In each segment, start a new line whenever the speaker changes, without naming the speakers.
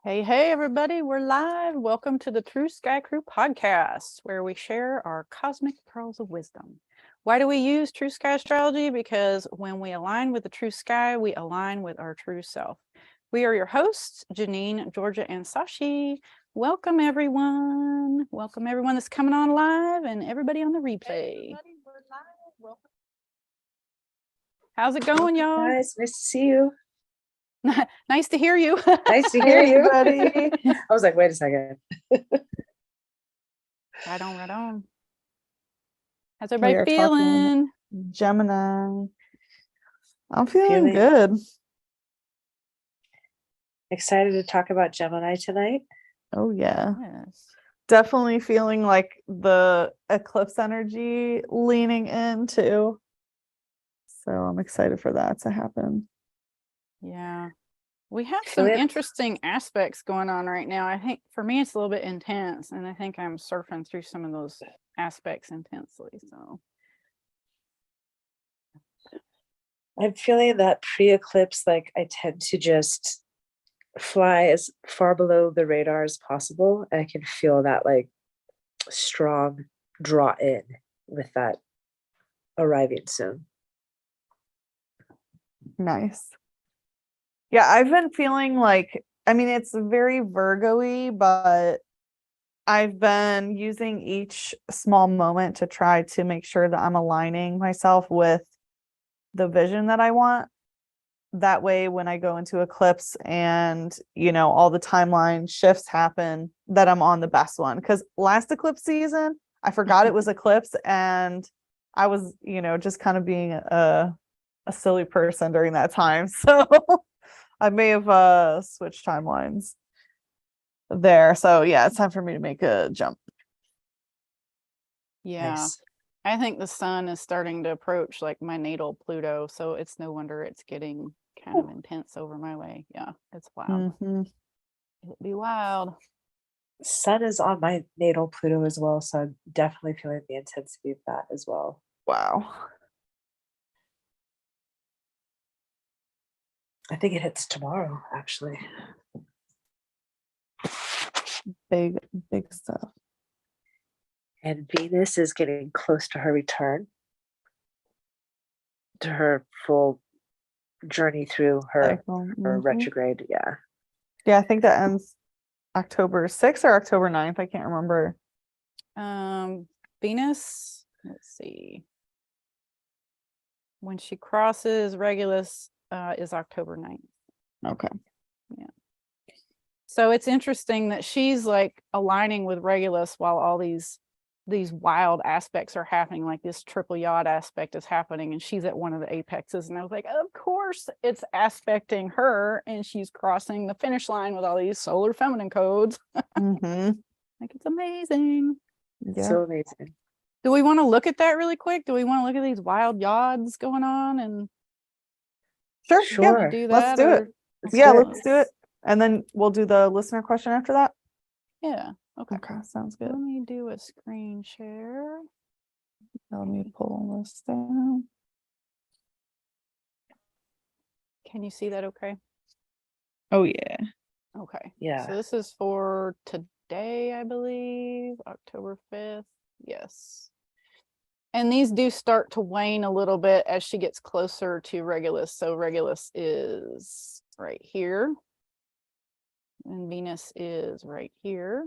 Hey, everybody, we're live. Welcome to the True Sky Crew podcast, where we share our cosmic pearls of wisdom. Why do we use True Sky Astrology? Because when we align with the true sky, we align with our true self. We are your hosts, Janine, Georgia, and Sashi. Welcome, everyone. Welcome, everyone that's coming on live and everybody on the replay. How's it going, y'all?
Guys, nice to see you.
Nice to hear you.
Nice to hear you.
Everybody.
I was like, wait a second.
Right on. How's
We
everybody
are
feeling?
Gemini. I'm feeling
Feeling-
good.
Excited to talk about Gemini tonight.
Oh yeah.
Yes.
Definitely feeling like the eclipse energy leaning in too. So I'm excited for that to happen.
Yeah. We have some
Philip?
interesting aspects going on right now. I think for me, it's a little bit intense, and I think I'm surfing through some of those aspects intensely. So,
I'm feeling that pre-eclipse, like I tend to just fly as far below the radar as possible. And I can feel that like strong draw in with that arriving soon.
Nice. Yeah, I've been feeling like, I mean, it's very Virgo-y, but I've been using each small moment to try to make sure that I'm aligning myself with the vision that I want. That way, when I go into eclipse and, all the timeline shifts happen, that I'm on the best one. Because last eclipse season, I forgot it was eclipse and I was, just kind of being a silly person during that time. So I may have switched timelines there. So yeah, it's time for me to make a jump.
yeah,
Nice.
I think the sun is starting to approach like my natal Pluto. So it's no wonder it's getting kind of intense over my way. Yeah, it's wild.
Mhm.
It'd be wild.
Sun is on my natal Pluto as well. So I'm definitely feeling the intensity of that as well.
Wow.
I think it hits tomorrow, actually.
Big stuff.
And Venus is getting close to her return, to her full journey through her
Cycle. Mhm.
retrograde. Yeah.
Yeah, I think that ends October 6th or October 9th. I can't remember.
Venus, let's see. When she crosses Regulus is October 9th.
Okay.
So it's interesting that she's like aligning with Regulus while all these wild aspects are happening, like this triple yod aspect is happening, and she's at one of the apexes. And I was like, of course it's aspecting her, and she's crossing the finish line with all these solar feminine codes.
Mm-hmm.
Like, it's amazing.
Yeah.
So amazing.
Do we want to look at that really quick? Do we want to look at these wild yods going on and
Sure.
Sure.
do that?
Let's do it.
Let's
Yeah,
do it.
let's do it. And then we'll do the listener question after that.
Yeah. Okay.
Okay, sounds good.
Let me do a screen share.
Let me pull this down.
Can you see that okay?
Oh yeah.
Okay.
Yeah.
So this is for today, I believe, October 5th. Yes. And these do start to wane a little bit as she gets closer to Regulus. So Regulus is right here. And Venus is right here.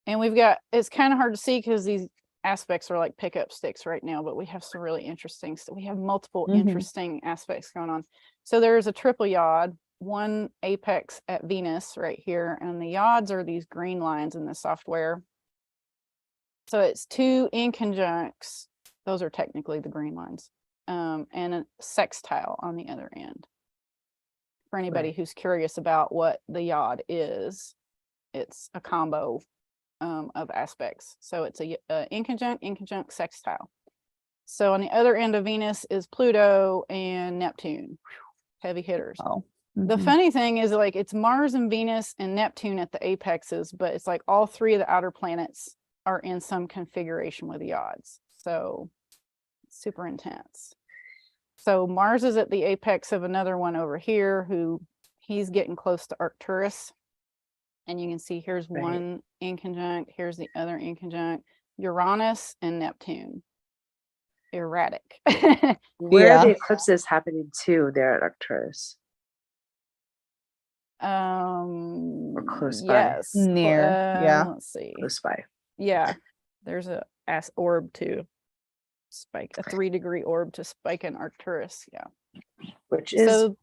And we've got, it's kind of hard to see because these aspects are like pickup sticks right now, but we have some really interesting, so we have multiple interesting aspects going on. So there's a triple yod, one apex at Venus right here, and the yods are these green lines in the software. So it's two inconjuncts, those are technically the green lines, and a sextile on the other end. For anybody who's curious about what the yod is, it's a combo of aspects. So it's a inconjunct sextile. So on the other end of Venus is Pluto and Neptune, heavy hitters.
Oh.
The funny thing is, like, it's Mars and Venus and Neptune at the apexes, but it's like all three of the outer planets are in some configuration with the odds. So super intense. So Mars is at the apex of another one over here, who he's getting close to Arcturus. And you can see here's
Right.
one inconjunct, here's the other inconjunct, Uranus and Neptune. Erratic.
Where are the
Yeah.
eclipses happening too there at Arcturus? close by.
Yes.
Near, yeah.
Let's see.
Close by.
Yeah, there's a orb to spike, a 3-degree orb to spike in Arcturus. Yeah,
Which is
so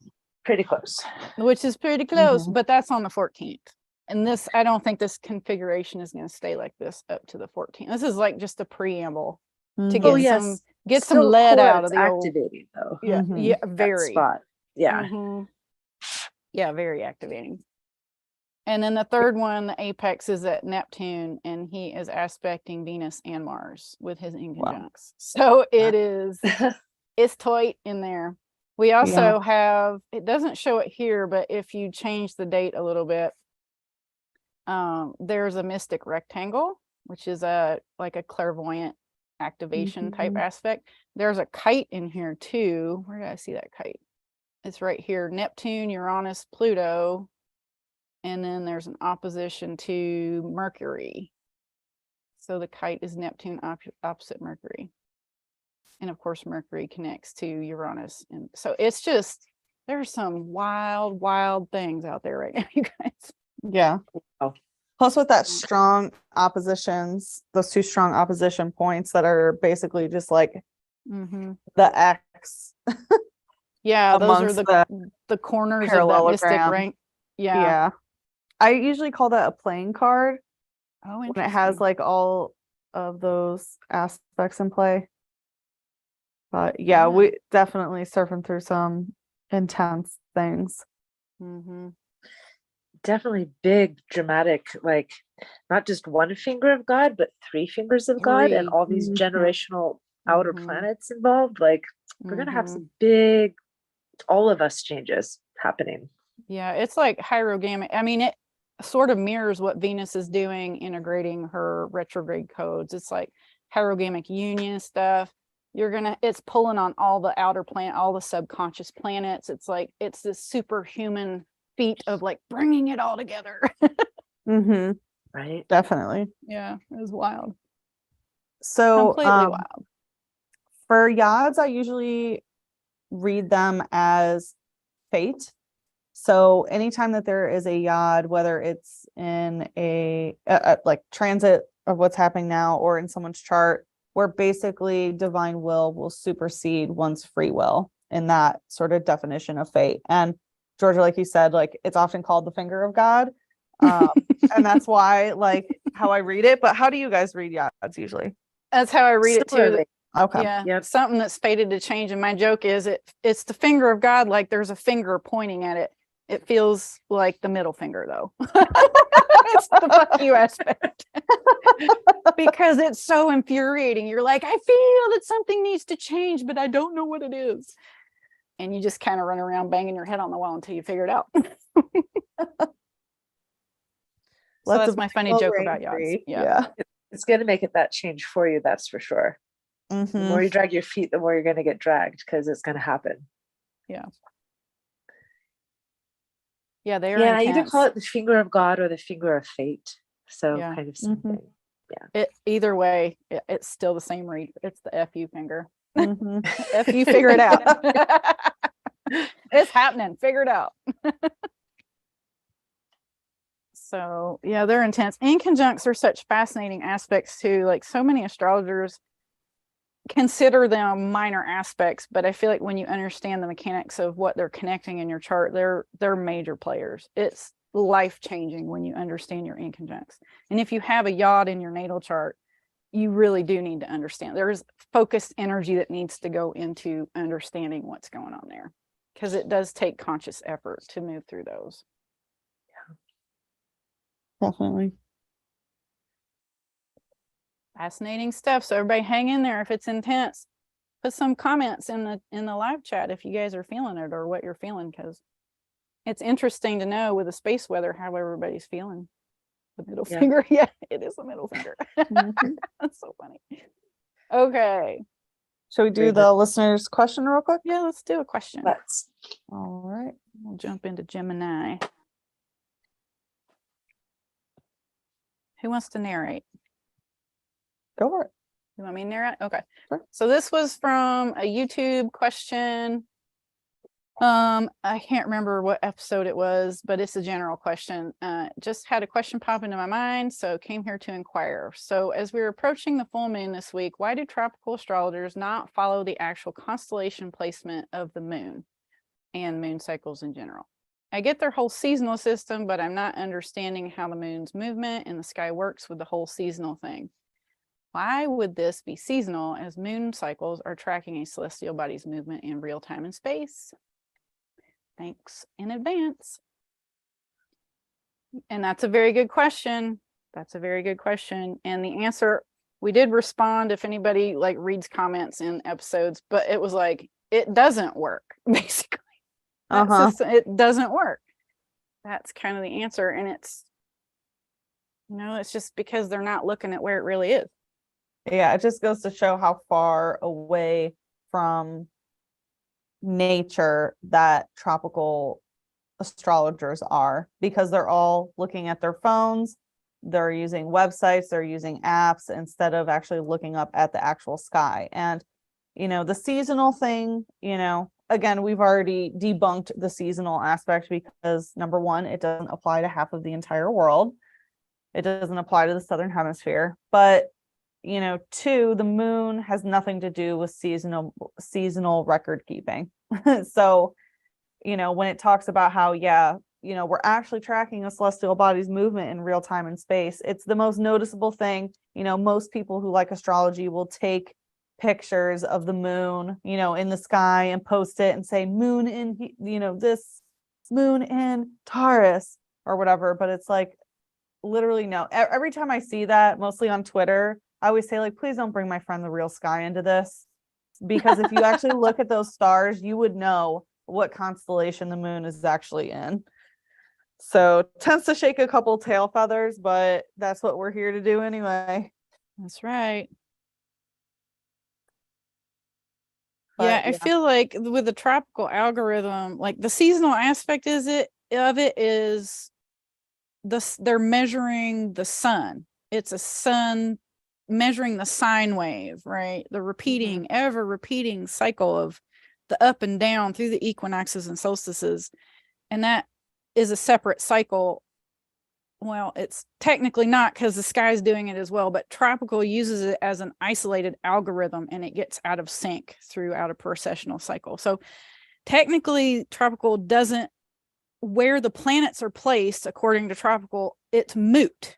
pretty close.
which is pretty close,
Mhm.
but that's on the 14th. And this, I don't think this configuration is going to stay like this up to the 14th. This is like just a preamble to
Mhm.
get
Oh, yes.
some get
Still
some lead
cool that
out of
it's
the old.
activating though.
Yeah,
Mhm.
yeah,
That
very.
spot. Yeah.
Mhm. Yeah, very activating. And then the third one, the apex, is at Neptune, and he is aspecting Venus and Mars with his inconjuncts. So it is, it's tight in there. We also have, it doesn't show it here, but if you change the date a little bit, there's a mystic rectangle, which is like a clairvoyant activation type
Mhm.
aspect. There's a kite in here too. Where did I see that kite? It's right here, Neptune, Uranus, Pluto. And then there's an opposition to Mercury. So the kite is Neptune opposite Mercury. And of course, Mercury connects to Uranus. And so it's just, there's some wild, wild things out there right now, you guys.
Yeah.
Oh.
Plus with that strong oppositions, those two strong opposition points that are basically just like the X
Yeah, those are
amongst
the corners of that mystic
parallelogram.
rank. Yeah.
Yeah. I usually call that a playing card
Oh,
when it has
interesting.
like all of those aspects in play. But yeah,
Yeah.
we definitely surfing through some intense things.
Definitely big, dramatic, like not just one finger of God, but 3 fingers of God, and
3.
all these
Mhm.
generational outer
Mhm.
planets involved. Like we're gonna have some big, all of us changes happening.
Yeah, it's like hierogamic. I mean, it sort of mirrors what Venus is doing, integrating her retrograde codes. It's like hierogamic union stuff. It's pulling on all the outer planet, all the subconscious planets. It's like, it's this superhuman feat of like bringing it all together.
Mm-hmm.
Right.
Definitely.
Yeah, it was wild.
So
Completely wild.
for yads, I usually read them as fate. So anytime that there is a yad, whether it's in a like transit of what's happening now or in someone's chart, where basically divine will supersede one's free will in that sort of definition of fate. And Georgia, like you said, like it's often called the finger of God. And that's why like how I read it. But how do you guys read yads usually?
That's how I read it too.
Similarly.
Okay.
Yeah.
Yep.
Something that's fated to change. And my joke is it's the finger of God, like there's a finger pointing at it. It feels like the middle finger though. It's the fuck you aspect. Because it's so infuriating. You're like, I feel that something needs to change, but I don't know what it is. And you just kind of run around banging your head on the wall until you figure it out. So that's my funny joke about yachts.
Yeah.
It's gonna make it that change for you, that's for sure. The more you drag your feet, the more you're gonna get dragged because it's gonna happen.
Yeah. Yeah, they are
Yeah,
intense.
I either call it the finger of God or the finger of fate. So
Yeah.
kind of same thing.
Either way, it's still the same read. It's the FU finger.
Mm-hmm.
FU, figure it out. It's happening. Figure it out. So yeah, they're intense. Inconjuncts are such fascinating aspects too. Like so many astrologers consider them minor aspects, but I feel like when you understand the mechanics of what they're connecting in your chart, they're major players. It's life-changing when you understand your inconjuncts. And if you have a yod in your natal chart, you really do need to understand. There's focused energy that needs to go into understanding what's going on there, because it does take conscious effort to move through those.
Definitely.
Fascinating stuff. So everybody hang in there if it's intense. Put some comments in the live chat if you guys are feeling it or what you're feeling, because it's interesting to know with the space weather how everybody's feeling. The middle finger. Yeah, it is the middle finger. That's so funny. Okay.
Shall we do the listener's question real quick?
Yeah, let's do a question.
Let's.
All right.
We'll jump into Gemini. Who wants to narrate?
Go for it.
You want me to narrate? Okay.
Sure.
So this was from a YouTube question. I can't remember what episode it was, but it's a general question. Just had a question pop into my mind, so came here to inquire. So as we're approaching the full moon this week, why do tropical astrologers not follow the actual constellation placement of the moon and moon cycles in general? I get their whole seasonal system, but I'm not understanding how the moon's movement in the sky works with the whole seasonal thing. Why would this be seasonal as moon cycles are tracking a celestial body's movement in real time and space? Thanks in advance. And that's a very good question. That's a very good question. And the answer, we did respond if anybody like reads comments in episodes, but it was like, it doesn't work, basically. It doesn't work. That's kind of the answer. And it's, it's just because they're not looking at where it really is.
Yeah, it just goes to show how far away from nature that tropical astrologers are, because they're all looking at their phones, they're using websites, they're using apps instead of actually looking up at the actual sky. And the seasonal thing, again, we've already debunked the seasonal aspect because number one, it doesn't apply to half of the entire world. It doesn't apply to the southern hemisphere. But two, the moon has nothing to do with seasonal record keeping. So, when it talks about how, we're actually tracking a celestial body's movement in real time and space, it's the most noticeable thing. Most people who like astrology will take pictures of the moon, in the sky and post it and say moon in, this moon in Taurus or whatever. But it's like, literally, no. Every time I see that, mostly on Twitter, I always say, like, please don't bring my friend the real sky into this, because if you actually look at those stars, you would know what constellation the moon is actually in. So tends to shake a couple tail feathers, but that's what we're here to do anyway.
That's right.
But,
I feel like with the tropical algorithm, like the seasonal aspect of it is they're measuring the sun. It's a sun measuring the sine wave, right? The repeating, ever repeating cycle of the up and down through the equinoxes and solstices. And that is a separate cycle. Well, it's technically not, because the sky is doing it as well, but tropical uses it as an isolated algorithm and it gets out of sync throughout a precessional cycle. So technically tropical doesn't, where the planets are placed according to tropical, it's moot.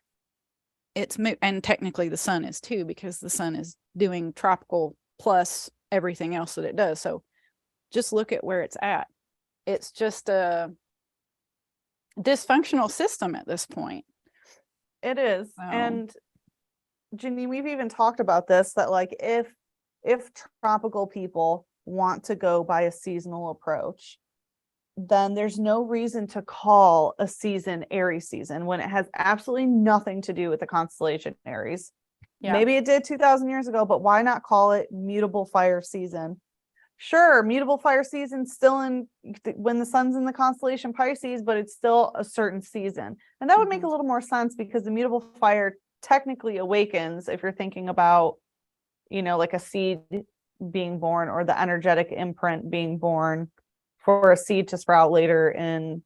And technically the sun is too, because the sun is doing tropical plus everything else that it does. So just look at where it's at. It's just a dysfunctional system at this point.
It is. And Janine, we've even talked about this, that like if tropical people want to go by a seasonal approach, then there's no reason to call a season Aries season when it has absolutely nothing to do with the constellation Aries. Yeah. Maybe it did 2,000 years ago, but why not call it mutable fire season? Sure, mutable fire season still in when the sun's in the constellation Pisces, but it's still a certain season. And that would make a little more sense, because the mutable fire technically awakens if you're thinking about, like a seed being born or the energetic imprint being born for a seed to sprout later in,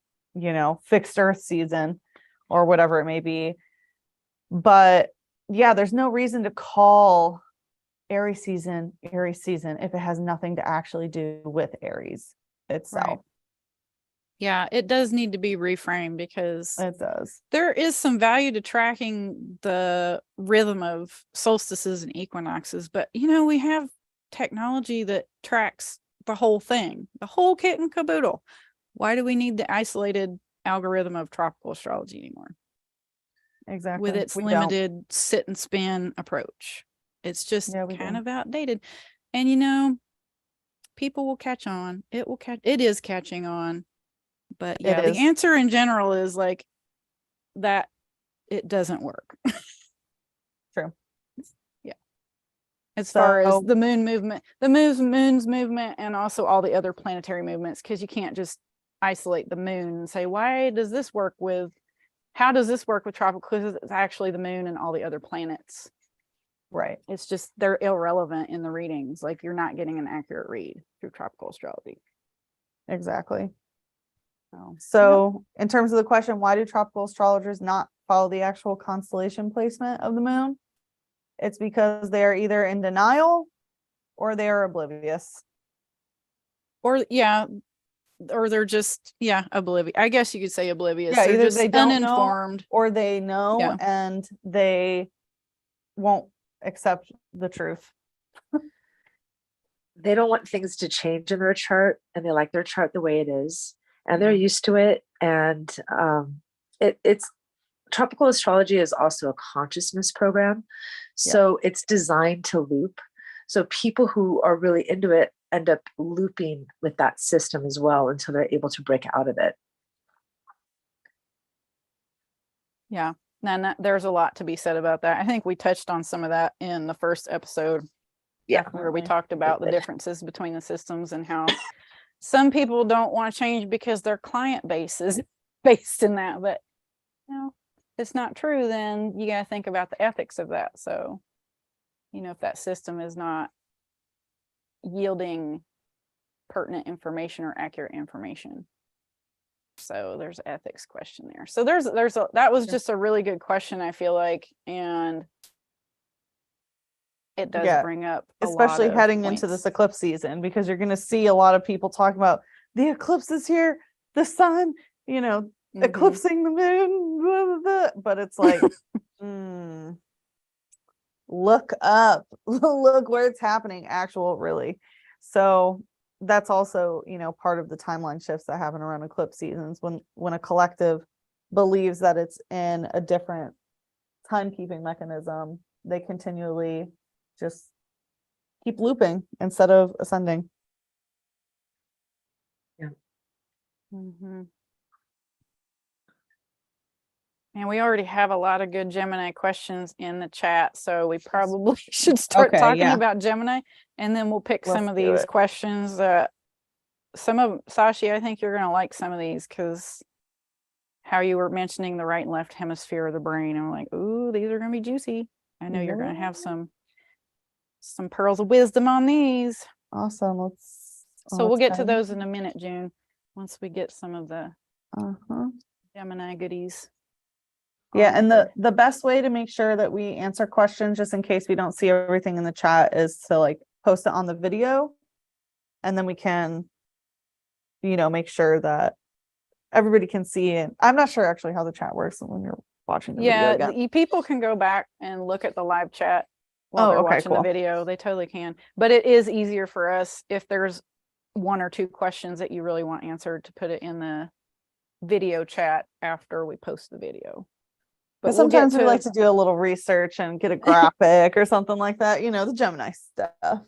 fixed earth season or whatever it may be. But yeah, there's no reason to call Aries season if it has nothing to actually do with Aries itself. Right.
Yeah, it does need to be reframed, because
it does.
There is some value to tracking the rhythm of solstices and equinoxes, but we have technology that tracks the whole thing, the whole kit and caboodle. Why do we need the isolated algorithm of tropical astrology anymore?
Exactly.
With its limited sit and spin approach. It's just kind of outdated. And people will catch on. It is catching on. But yeah, the answer in general is like that it doesn't work.
True.
Yeah. As far as the moon movement, the moon's movement, and also all the other planetary movements, because you can't just isolate the moon and say, why does this work with how does this work with tropical? Because it's actually the moon and all the other planets.
Right.
It's just they're irrelevant in the readings. Like you're not getting an accurate read through tropical astrology.
Exactly.
So,
So in terms of the question, why do tropical astrologers not follow the actual constellation placement of the moon? It's because they are either in denial or they are oblivious.
or they're just oblivious. I guess you could say oblivious.
Yeah,
They're
either
just
they don't know
uninformed.
or they know
Yeah.
and they won't accept the truth.
They don't want things to change in their chart, and they like their chart the way it is, and they're
Mhm.
used to it. And it's tropical astrology is also a consciousness program, so it's designed to loop. So people who are really into it end up looping with that system as well until they're able to break out of it.
Yeah. And there's a lot to be said about that. I think we touched on some of that in the first episode.
Yeah.
Where we
Definitely.
talked about the differences between the systems and how some people don't want to change because their client base is based in that. But if it's not true, then you got to think about the ethics of that. So, if that system is not yielding pertinent information or accurate information. So there's an ethics question there. So that was just a really good question, I feel like, and it does bring up
especially heading into this eclipse season, because you're going to see a lot of people talking about the eclipse is here, the sun, eclipsing the moon, blah, blah, blah. But it's like, look up, look where it's happening, really. So that's also, part of the timeline shifts that happen around eclipse seasons when a collective believes that it's in a different timekeeping mechanism, they continually just keep looping instead of ascending.
Yeah.
Mm-hmm. And we already have a lot of good Gemini questions in the chat, so we probably should start talking about Gemini, and then we'll pick some of these questions. Sashi, I think you're going to like some of these, because how you were mentioning the right and left hemisphere of the brain. I'm like, ooh, these are going to be juicy. I know you're going to have some pearls of wisdom on these.
Awesome.
So we'll get to those in a minute, June, once we get some of the Gemini goodies.
Yeah, and the best way to make sure that we answer questions, just in case we don't see everything in the chat, is to post it on the video, and then we can, make sure that everybody can see it. I'm not sure actually how the chat works when you're watching the video again.
People can go back and look at the live chat while they're watching the video. They totally can. But it is easier for us if there's one or two questions that you really want answered to put it in the video chat after we post the video.
But sometimes we like to do a little research and get a graphic or something like that, the Gemini stuff.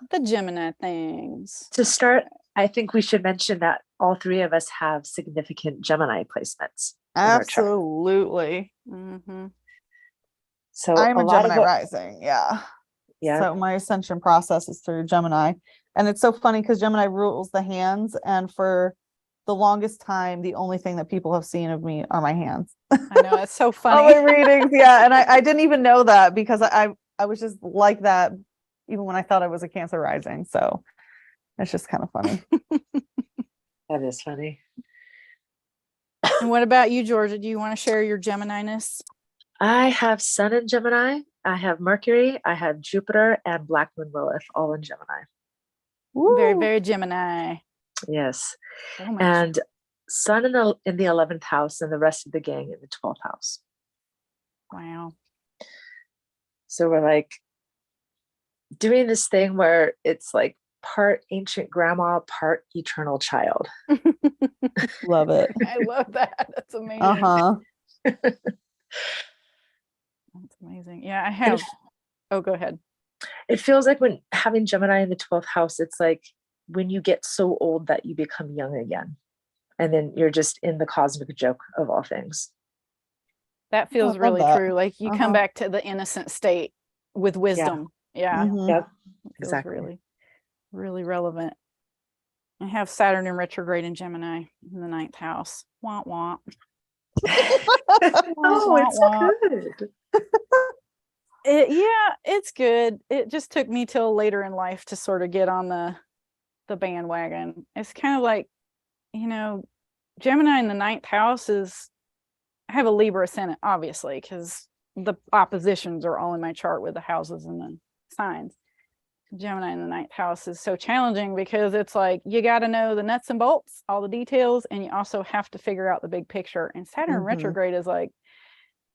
The Gemini things.
To start, I think we should mention that all three of us have significant Gemini placements.
Absolutely.
Mm-hmm.
So I'm a Gemini rising. Yeah. So my ascension process is through Gemini. And it's so funny because Gemini rules the hands. And for the longest time, the only thing that people have seen of me are my hands.
I know, it's so funny.
All my readings, and I didn't even know that because I was just like that even when I thought I was a Cancer rising. So it's just kind of funny.
That is funny.
And what about you, Georgia? Do you want to share your Gemini-ness?
I have Sun in Gemini, I have Mercury, I have Jupiter, and Black Moon Lilith all in Gemini.
Woo. Very, very Gemini.
Yes. And Sun in the 11th house and the rest of the gang in the 12th house.
Wow.
So we're doing this thing where it's part ancient grandma, part eternal child.
Love it.
I love that. That's amazing. That's amazing. Yeah, I have. Go ahead.
It feels like when having Gemini in the 12th house, it's when you get so old that you become young again. And then you're just in the cosmic joke of all things.
That feels really true. You come back to the innocent state with wisdom. Yeah.
Mm-hmm.
Yep. Exactly.
Really, really relevant. I have Saturn in retrograde in Gemini in the 9th house. Wah wah.
Oh, it's
Wah, wah.
good.
Yeah, it's good. It just took me till later in life to sort of get on the bandwagon. It's kind of like, you know, Gemini in the ninth house is, I have a Libra ascendant, obviously, because the oppositions are all in my chart with the houses and the signs. Gemini in the ninth house is so challenging because it's like you got to know the nuts and bolts, all the details, and you also have to figure out the big picture. And Saturn retrograde is like,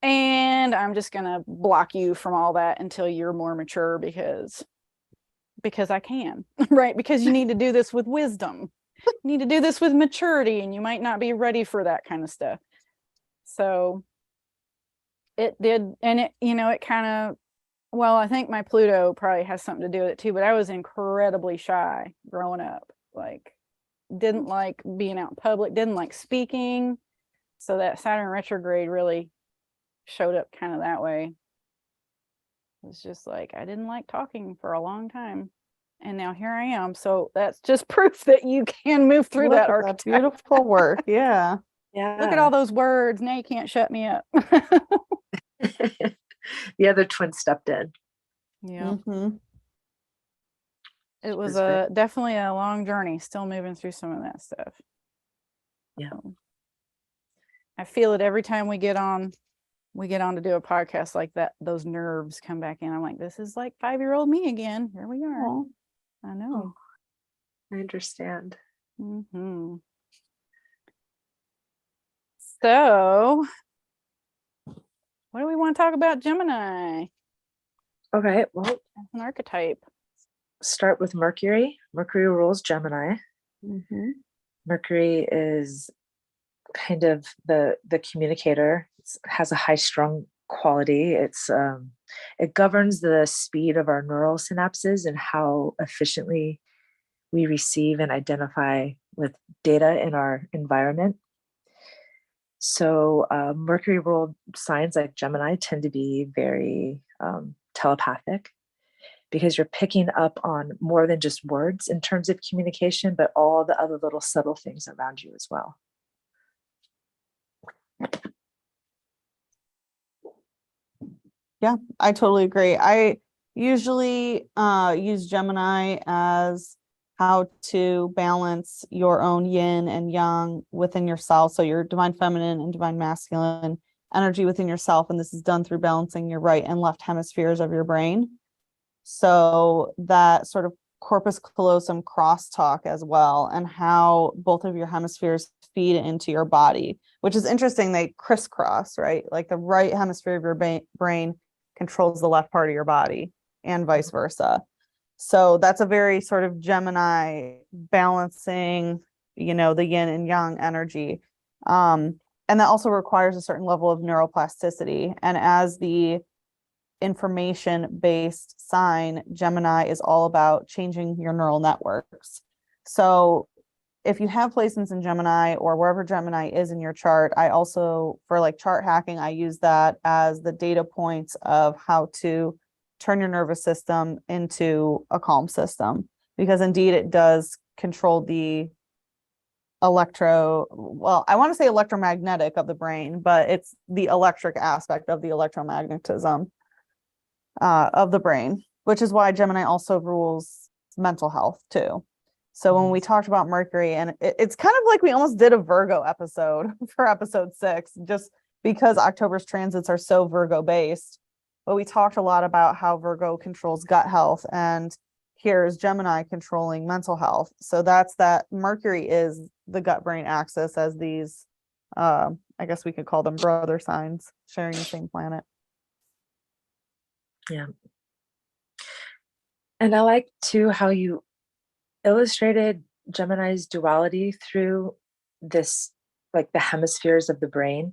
and I'm just gonna block you from all that until you're more mature because I can, right? Because you need to do this with wisdom. You need to do this with maturity, and you might not be ready for that kind of stuff. So it did, and it, it kind of, well, I think my Pluto probably has something to do with it too, but I was incredibly shy growing up. Like, didn't like being out in public, didn't like speaking. So that Saturn retrograde really showed up kind of that way. It was just like, I didn't like talking for a long time. And now here I am. So that's just proof that you can move through
Look
that
at
archetype.
beautiful work. Yeah.
Yeah.
Look at all those words. Now you can't shut me up.
The other twin stepped in.
Yeah.
Mm-hmm.
It was
very-
definitely a long journey, still moving through some of that stuff.
Yeah.
I feel it every time we get on to do a podcast like that. Those nerves come back in. I'm like, this is like 5-year-old me again. Here we are.
Aw.
I know.
I understand.
Mm-hmm. So, what do we want to talk about Gemini
Okay, well,
as an archetype?
start with Mercury. Mercury rules Gemini.
Mm-hmm.
Mercury is kind of the communicator. It has a high strung quality. It governs the speed of our neural synapses and how efficiently we receive and identify with data in our environment. So Mercury ruled signs like Gemini tend to be very telepathic, because you're picking up on more than just words in terms of communication, but all the other little subtle things around you as well.
Yeah, I totally agree. I usually use Gemini as how to balance your own yin and yang within yourself. So your divine feminine and divine masculine energy within yourself. And this is done through balancing your right and left hemispheres of your brain. So that sort of corpus callosum crosstalk as well, and how both of your hemispheres feed into your body, which is interesting. They crisscross, right? Like the right hemisphere of your brain controls the left part of your body and vice versa. So that's a very sort of Gemini balancing, the yin and yang energy. And that also requires a certain level of neuroplasticity. And as the information-based sign, Gemini is all about changing your neural networks. So if you have placements in Gemini or wherever Gemini is in your chart, I also, for like chart hacking, I use that as the data points of how to turn your nervous system into a calm system, because indeed it does control the I want to say electromagnetic of the brain, but it's the electric aspect of the electromagnetism of the brain, which is why Gemini also rules mental health too. So when we talked about Mercury, and it's kind of like we almost did a Virgo episode for episode 6, just because October's transits are so Virgo based. But we talked a lot about how Virgo controls gut health, and here's Gemini controlling mental health. So that's that Mercury is the gut brain axis, as these, I guess we could call them brother signs sharing the same planet.
Yeah. And I like too how you illustrated Gemini's duality through this, like the hemispheres of the brain,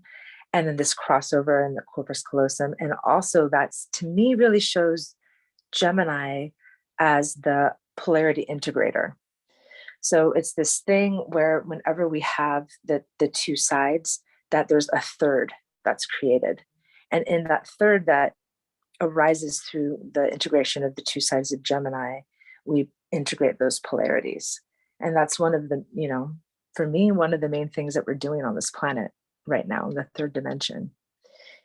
and then this crossover in the corpus callosum. And also that's, to me, really shows Gemini as the polarity integrator. So it's this thing where whenever we have the two sides, that there's a third that's created. And in that third that arises through the integration of the two sides of Gemini, we integrate those polarities. And that's one of the, for me, one of the main things that we're doing on this planet right now in the third dimension,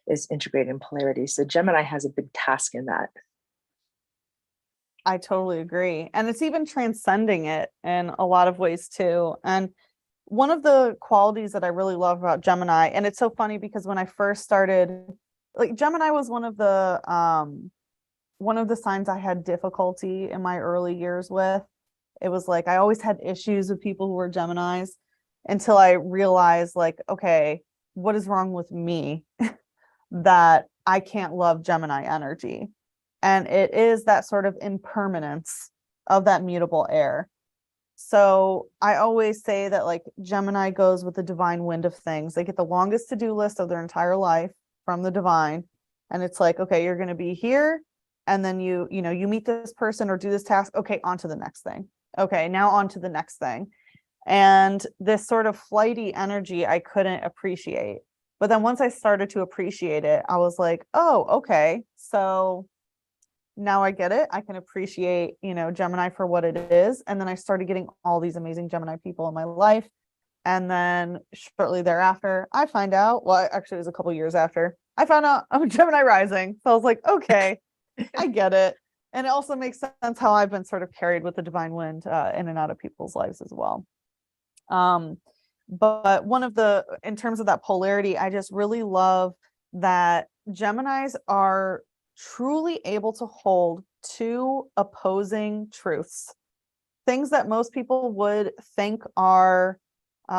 is integrating polarity. So Gemini has a big task in that.
I totally agree. And it's even transcending it in a lot of ways too. And one of the qualities that I really love about Gemini, and it's so funny because when I first started, like Gemini was one of the signs I had difficulty in my early years with. It was like I always had issues with people who were Geminis until I realized like, okay, what is wrong with me that I can't love Gemini energy? And it is that sort of impermanence of that mutable air. So I always say that like Gemini goes with the divine wind of things. They get the longest to-do list of their entire life from the divine. And it's like, okay, you're going to be here. And then you meet this person or do this task. Okay, on to the next thing. Okay, now on to the next thing. And this sort of flighty energy I couldn't appreciate. But then once I started to appreciate it, I was like, oh, okay. So now I get it. I can appreciate, Gemini for what it is. And then I started getting all these amazing Gemini people in my life. And then shortly thereafter, I find out, well, actually it was a couple years after, I found out I'm a Gemini rising. So I was like, okay, I get it. And it also makes sense how I've been sort of carried with the divine wind in and out of people's lives as well. But in terms of that polarity, I just really love that Geminis are truly able to hold two opposing truths, things that most people would think are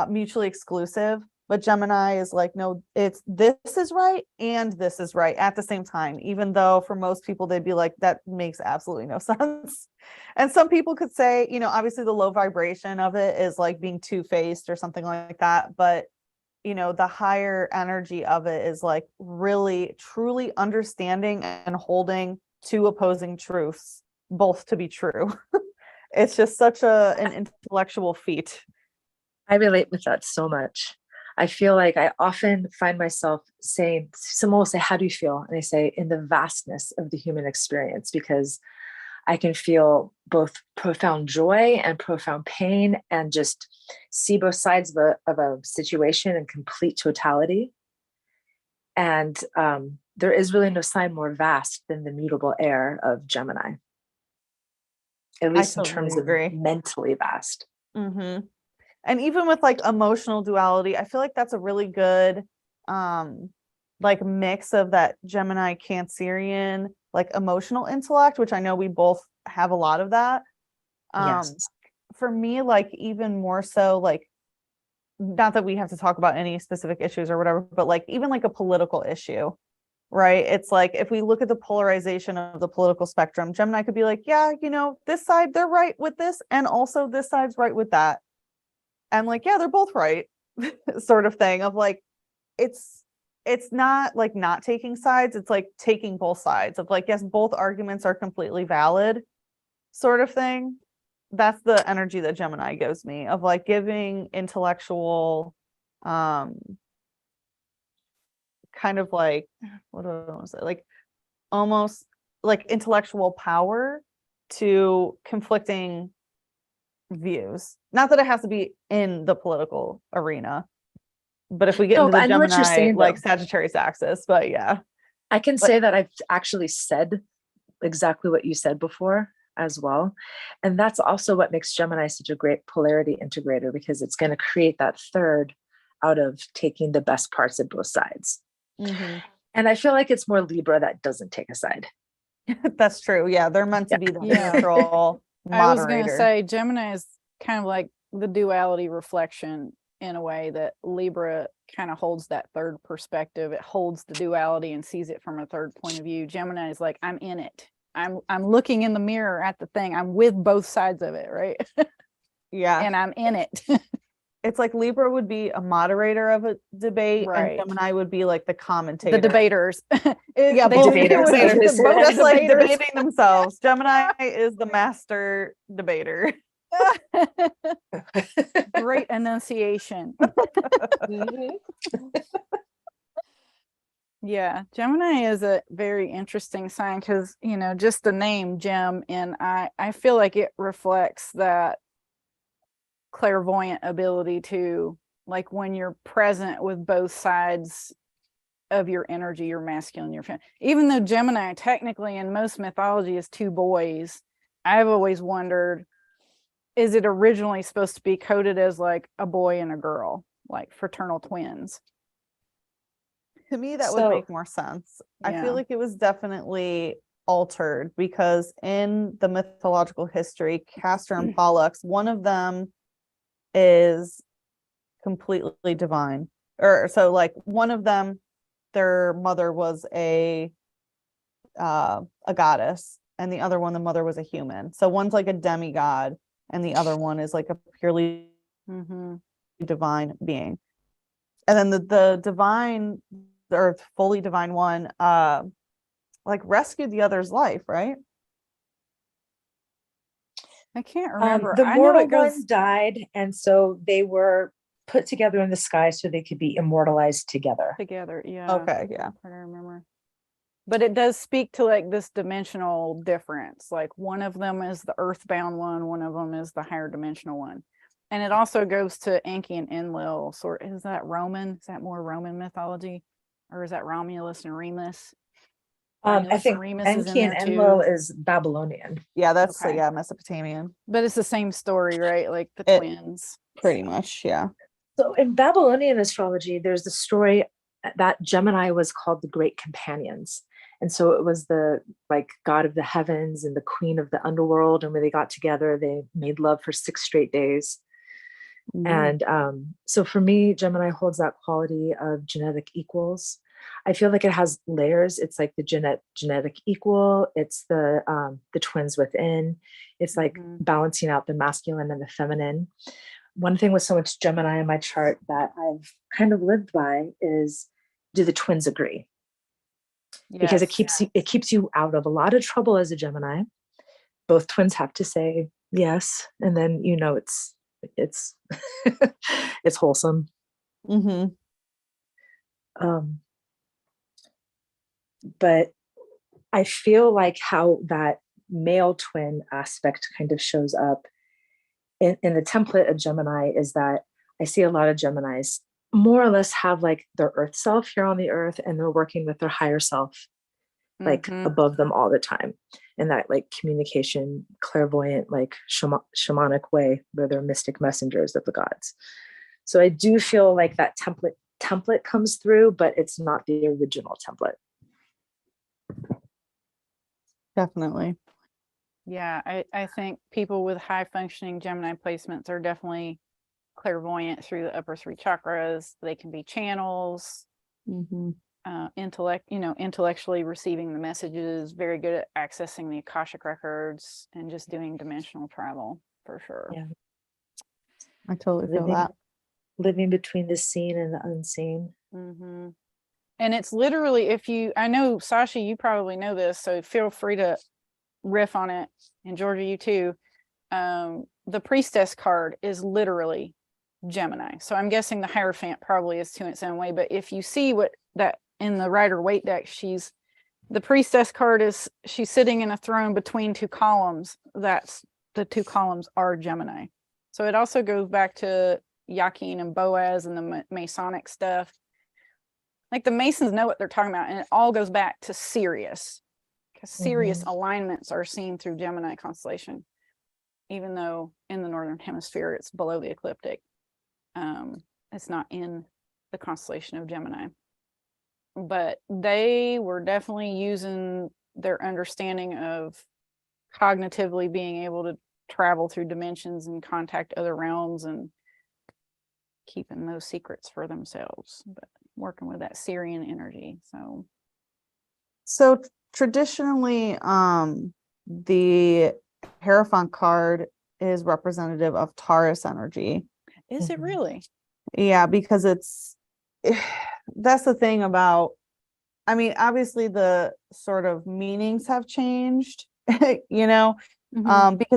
mutually exclusive, but Gemini is like, no, it's this is right and this is right at the same time, even though for most people they'd be like, that makes absolutely no sense. And some people could say, obviously the low vibration of it is like being two-faced or something like that, but the higher energy of it is like really truly understanding and holding two opposing truths both to be true. It's just such an intellectual feat.
I relate with that so much. I feel like I often find myself saying, someone will say, how do you feel? And I say, in the vastness of the human experience, because I can feel both profound joy and profound pain and just see both sides of a situation in complete totality. And there is really no sign more vast than the mutable air of Gemini, at least in terms of mentally vast.
Mm-hmm. And even with like emotional duality, I feel like that's a really good like mix of that Gemini Cancerian like emotional intellect, which I know we both have a lot of that.
Yes.
For me, like even more so, like not that we have to talk about any specific issues or whatever, but like even like a political issue, right? It's like if we look at the polarization of the political spectrum, Gemini could be like, yeah, this side, they're right with this, and also this side's right with that. And like, yeah, they're both right, sort of thing of like, it's not like not taking sides. It's like taking both sides of like, yes, both arguments are completely valid, sort of thing. That's the energy that Gemini gives me of like giving intellectual, kind of like, what do I want to say? Like almost like intellectual power to conflicting views. Not that it has to be in the political arena, but if we get into the Gemini like Sagittarius axis, but yeah.
I can say that I've actually said exactly what you said before as well. And that's also what makes Gemini such a great polarity integrator, because it's going to create that third out of taking the best parts of both sides. Mm-hmm. And I feel like it's more Libra that doesn't take a side.
That's true. Yeah, they're meant to be the neutral moderator.
I was going to say Gemini is kind of like the duality reflection in a way that Libra kind of holds that third perspective. It holds the duality and sees it from a third point of view. Gemini is like, I'm in it. I'm looking in the mirror at the thing. I'm with both sides of it, right?
Yeah.
And I'm in it.
It's like Libra would be a moderator of a debate, right, and Gemini would be like the commentator.
The debaters.
Yeah, both debaters. Just like debating themselves. Gemini is the master debater.
Great enunciation. Yeah, Gemini is a very interesting sign because, just the name Gem, and I feel like it reflects that clairvoyant ability to like when you're present with both sides of your energy, your masculine, your feminine. Even though Gemini technically in most mythology is two boys, I've always wondered, is it originally supposed to be coded as like a boy and a girl, like fraternal twins?
To me, that would
So-
make more sense. I
Yeah.
feel like it was definitely altered because in the mythological history, Castor and Pollux, one of them is completely divine. Or so like one of them, their mother was a goddess, and the other one, the mother was a human. So one's like a demigod, and the other one is like a purely
Mm-hmm.
divine being. And then the divine or fully divine one like rescued the other's life, right?
I can't remember.
The
I know
mortal
it goes
one died, and so they were put together in the sky so they could be immortalized together.
together. Yeah.
Okay, yeah.
I don't remember. But it does speak to like this dimensional difference. Like one of them is the earthbound one of them is the higher dimensional one. And it also goes to Enki and Enlil. Sort is that Roman? Is that more Roman mythology? Or is that Romulus and Remus?
I
Romulus
think
and Remus is in
Enki and
there
Enlil
too.
is Babylonian.
Yeah, that's
Okay.
yeah, Mesopotamian.
But it's the same story, right? Like the
It-
twins.
Pretty much, yeah.
So in Babylonian astrology, there's the story that Gemini was called the Great Companions. And so it was the like god of the heavens and the queen of the underworld. And when they got together, they made love for 6 straight days. And so for me, Gemini holds that quality of genetic equals. I feel like it has layers. It's like the genetic equal. It's the twins within. It's like
Mhm.
balancing out the masculine and the feminine. One thing with so much Gemini in my chart that I've kind of lived by is, do the twins agree? Because it keeps you out of a lot of trouble as a Gemini. Both twins have to say yes, and then you know it's it's wholesome.
Mm-hmm.
But I feel like how that male twin aspect kind of shows up in the template of Gemini is that I see a lot of Geminis more or less have like their earth self here on the earth, and they're working with their higher self like
Mhm.
above them all the time in that like communication, clairvoyant, like shamanic way where they're mystic messengers of the gods. So I do feel like that template comes through, but it's not the original template.
Definitely.
Yeah, I think people with high functioning Gemini placements are definitely clairvoyant through the upper 3 chakras. They can be channels,
Mm-hmm.
intellectually receiving the messages, very good at accessing the Akashic records and just doing dimensional travel for sure.
Yeah.
I totally feel that.
Living between the seen and the unseen.
Mm-hmm. And it's literally, I know Sasha, you probably know this, so feel free to riff on it, and Georgia, you too. The priestess card is literally Gemini, so I'm guessing the Hierophant probably is to its own way. But if you see what that in the Rider Waite deck, the priestess card is she's sitting in a throne between 2 columns. That's the 2 columns are Gemini. So it also goes back to Yakin and Boaz and the Masonic stuff. Like the Masons know what they're talking about, and it all goes back to Sirius, because Sirius alignments are seen through Gemini constellation, even though in the northern hemisphere it's below the ecliptic. It's not in the constellation of Gemini, but they were definitely using their understanding of cognitively being able to travel through dimensions and contact other realms and keeping those secrets for themselves, but working with that Syrian energy.
So traditionally, the Hierophant card is representative of Taurus energy.
Is it really?
Yeah, because that's the thing about, I mean, obviously the sort of meanings have changed, because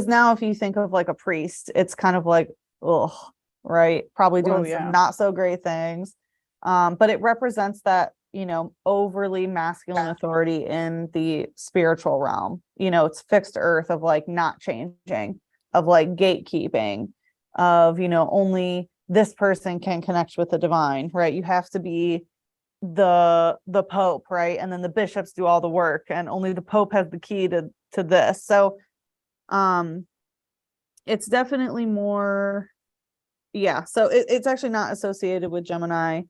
now if you think of like a priest, it's kind of like, oh, right, probably doing some not so great things. But it represents that, overly masculine authority in the spiritual realm. It's fixed earth of like not changing, of like gatekeeping, of, only this person can connect with the divine, right? You have to be the Pope, right? And then the bishops do all the work, and only the Pope has the key to this. So it's definitely more, yeah. So it's actually not associated with Gemini,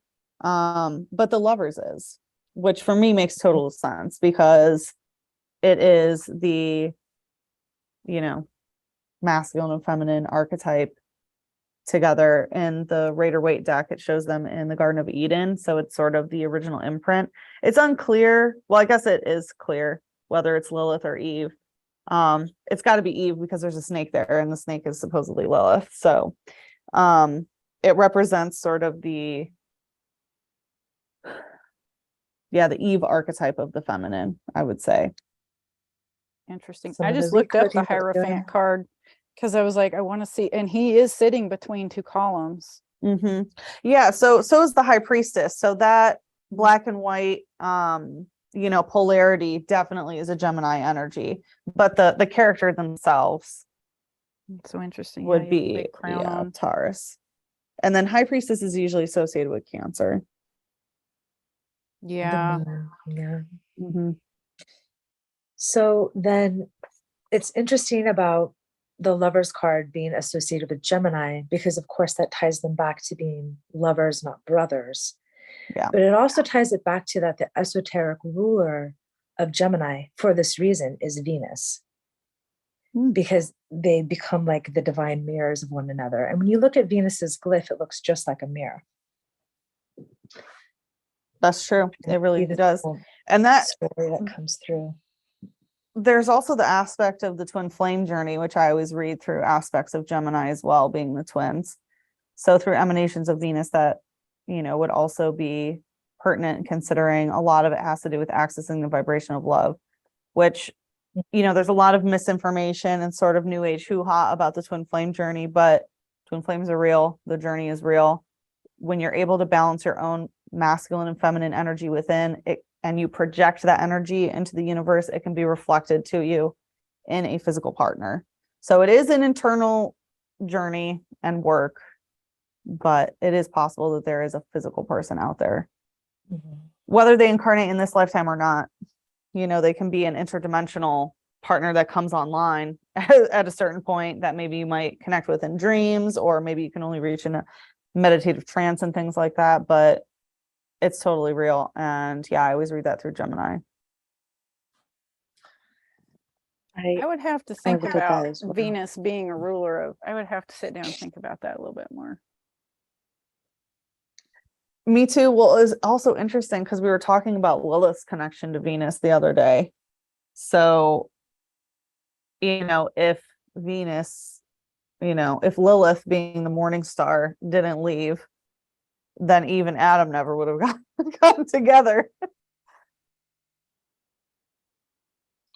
but the Lovers is, which for me makes total sense because it is the, you know, masculine and feminine archetype together. In the Rider-Waite deck, it shows them in the Garden of Eden, so it's sort of the original imprint. It's unclear, well, I guess it is clear whether it's Lilith or Eve. It's got to be Eve because there's a snake there, and the snake is supposedly Lilith. So it represents sort of the Eve archetype of the feminine, I would say.
Interesting.
Some
I
of the
just looked up the
recoding that we're doing.
Hierophant card because I was like, I want to see, and he is sitting between two columns.
Yeah, so is the High Priestess. So that black and white polarity definitely is a Gemini energy, but the character themselves
So interesting.
would
Yeah, you have a
be
big crown on.
Taurus. And then High Priestess is usually associated with Cancer.
Yeah.
Yeah.
Mm-hmm.
So then it's interesting about the Lovers card being associated with Gemini, because of course that ties them back to being lovers, not brothers.
Yeah.
But it also ties it back to that the esoteric ruler of Gemini for this reason is Venus, because they become like the divine mirrors of one another. And when you look at Venus's glyph, it looks just like a mirror.
That's true. It really
See the
does.
whole
And that
story that comes through.
there's also the aspect of the twin flame journey, which I always read through aspects of Gemini as well, being the twins. So through emanations of Venus that, would also be pertinent, considering a lot of it has to do with accessing the vibration of love, which, there's a lot of misinformation and sort of new age hoo-ha about the twin flame journey, but twin flames are real. The journey is real. When you're able to balance your own masculine and feminine energy within it, and you project that energy into the universe, it can be reflected to you in a physical partner. So it is an internal journey and work, but it is possible that there is a physical person out there. Whether they incarnate in this lifetime or not, they can be an interdimensional partner that comes online at a certain point that maybe you might connect with in dreams, or maybe you can only reach in a meditative trance and things like that. But it's totally real. And yeah, I always read that through Gemini.
I would have to think
look at that
about
as well.
Venus being a ruler of, I would have to sit down and think about that a little bit more.
Me too. Well, it's also interesting because we were talking about Lilith's connection to Venus the other day. So, if Venus, if Lilith being the morning star didn't leave, then Eve and Adam never would have gotten together.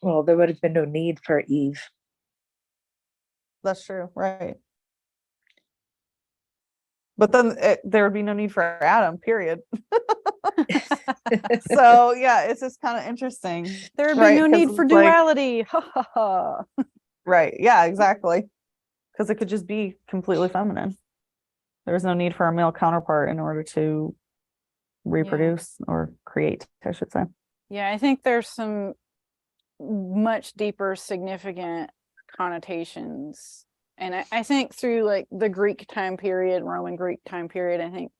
Well, there would have been no need for Eve.
That's true, right? But then there would be no need for Adam, period. So yeah, it's just kind of interesting.
There would be no need for duality.
Right. Yeah, exactly. Because it could just be completely feminine. There's no need for a male counterpart in order to reproduce or create, I should say.
Yeah, I think there's some much deeper significant connotations. And I think through like the Greek time period, Roman Greek time period, I think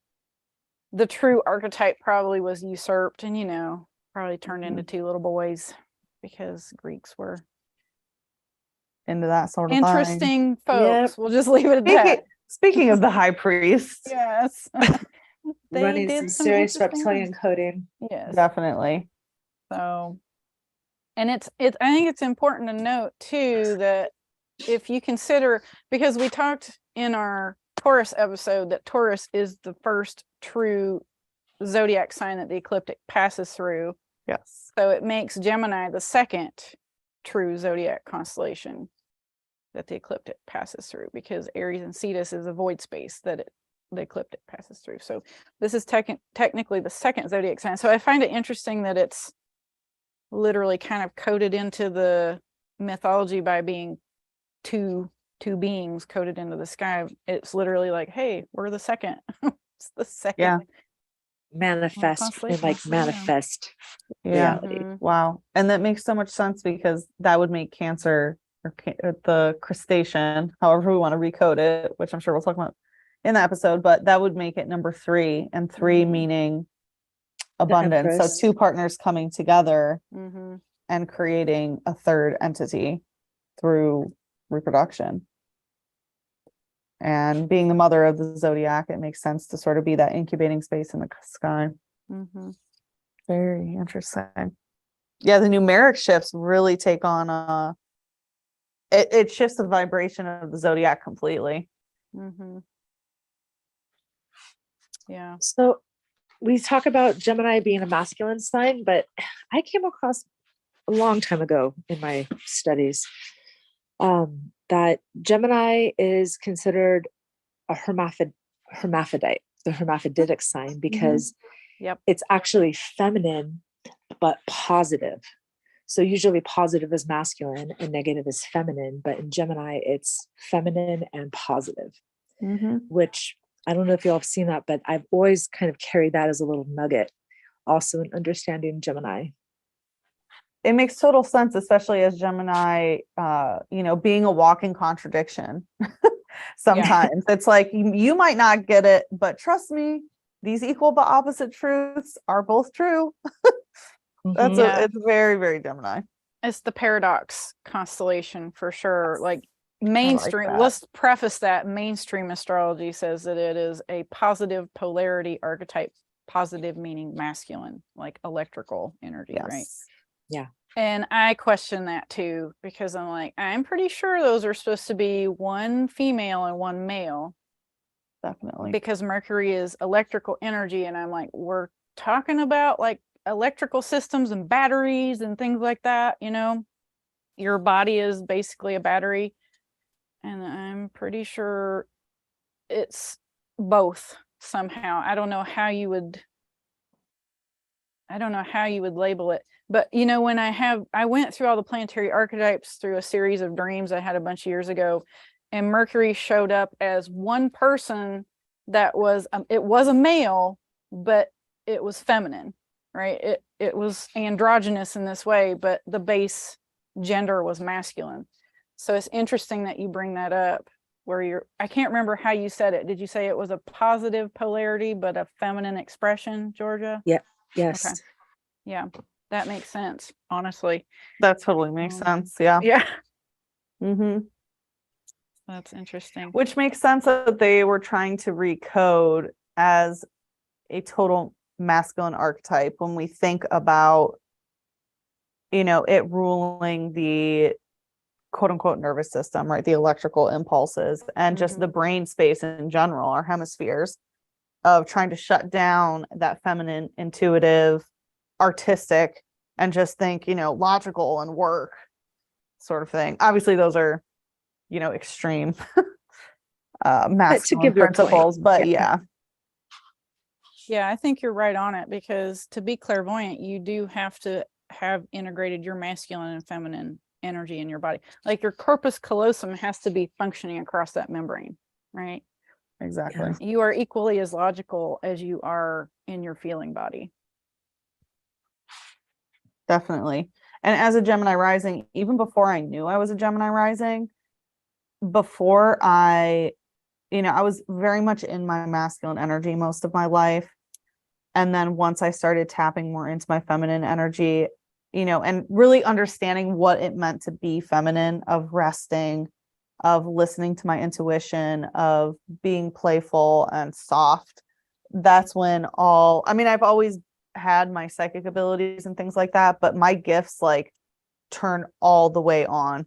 the true archetype probably was usurped and, probably turned into two little boys, because Greeks were
into that sort of
interesting folks.
Yep.
We'll just leave it at that.
Speaking of the high priest.
Yes. They
Running
did
some serious
interesting
reptilian
things.
coding.
Yes.
Definitely.
So, and I think it's important to note too that if you consider, because we talked in our Taurus episode that Taurus is the first true zodiac sign that the ecliptic passes through.
Yes.
So it makes Gemini the second true zodiac constellation that the ecliptic passes through, because Aries and Cetus is a void space that the ecliptic passes through. So this is technically the second zodiac sign. So I find it interesting that it's literally kind of coded into the mythology by being two two beings coded into the sky. It's literally like, hey, we're the second. It's the second.
Manifest and
constellation,
like
so yeah.
manifest
Yeah.
reality.
Mhm.
Wow. And that makes so much sense because that would make Cancer or the crustacean, however we want to recode it, which I'm sure we'll talk about in the episode, but that would make it number 3, and 3
Mhm.
meaning abundance. So
Empress.
2 partners coming together
Mhm.
and creating a third entity through reproduction. And being the mother of the zodiac, it makes sense to sort of be that incubating space in the sky.
Mhm.
Very interesting. Yeah, the numeric shifts really take on it shifts the vibration of the zodiac completely.
Mhm. Yeah.
So we talk about Gemini being a masculine sign, but I came across a long time ago in my studies that Gemini is considered a hermaphrodite, the hermaphroditic sign, because
Yep.
it's actually feminine but positive. So usually positive is masculine and negative is feminine, but in Gemini it's feminine and positive, which I don't know if y'all have seen that, but I've always kind of carried that as a little nugget also in understanding Gemini.
It makes total sense, especially as Gemini, being a walking contradiction. Sometimes it's like you might not get it, but trust me, these equal but opposite truths are both true.
Yeah.
It's very, very Gemini.
It's the paradox constellation for sure. Like
I like
mainstream,
that.
let's preface that mainstream astrology says that it is a positive polarity archetype, positive meaning masculine, like electrical energy, right?
Yes.
Yeah.
And I question that too, because I'm like, I'm pretty sure those are supposed to be one female and one male,
Definitely.
because Mercury is electrical energy. And I'm like, we're talking about like electrical systems and batteries and things like that, your body is basically a battery. And I'm pretty sure it's both somehow. I don't know how you would label it. But when I went through all the planetary archetypes through a series of dreams I had a bunch of years ago, and Mercury showed up as one person that was it was a male, but it was feminine, right? It was androgynous in this way, but the base gender was masculine. So it's interesting that you bring that up, where I can't remember how you said it. Did you say it was a positive polarity but a feminine expression, Georgia?
Yeah. Yes.
Okay. Yeah, that makes sense, honestly.
That totally makes sense. Yeah.
Yeah.
Mm-hmm.
That's interesting.
Which makes sense that they were trying to recode as a total masculine archetype when we think about, it ruling the quote unquote nervous system, right? The electrical impulses and just the brain space in general, our hemispheres, of trying to shut down that feminine, intuitive, artistic, and just think, logical and work sort of thing. Obviously, those are, extreme masculine principles, but yeah.
Yeah, I think you're right on it, because to be clairvoyant, you do have to have integrated your masculine and feminine energy in your body. Like your corpus callosum has to be functioning across that membrane, right?
Exactly.
You are equally as logical as you are in your feeling body.
Definitely. And as a Gemini rising, even before I knew I was a Gemini rising, before I was very much in my masculine energy most of my life. And then once I started tapping more into my feminine energy, and really understanding what it meant to be feminine, of resting, of listening to my intuition, of being playful and soft, that's when I've always had my psychic abilities and things like that, but my gifts like turn all the way on.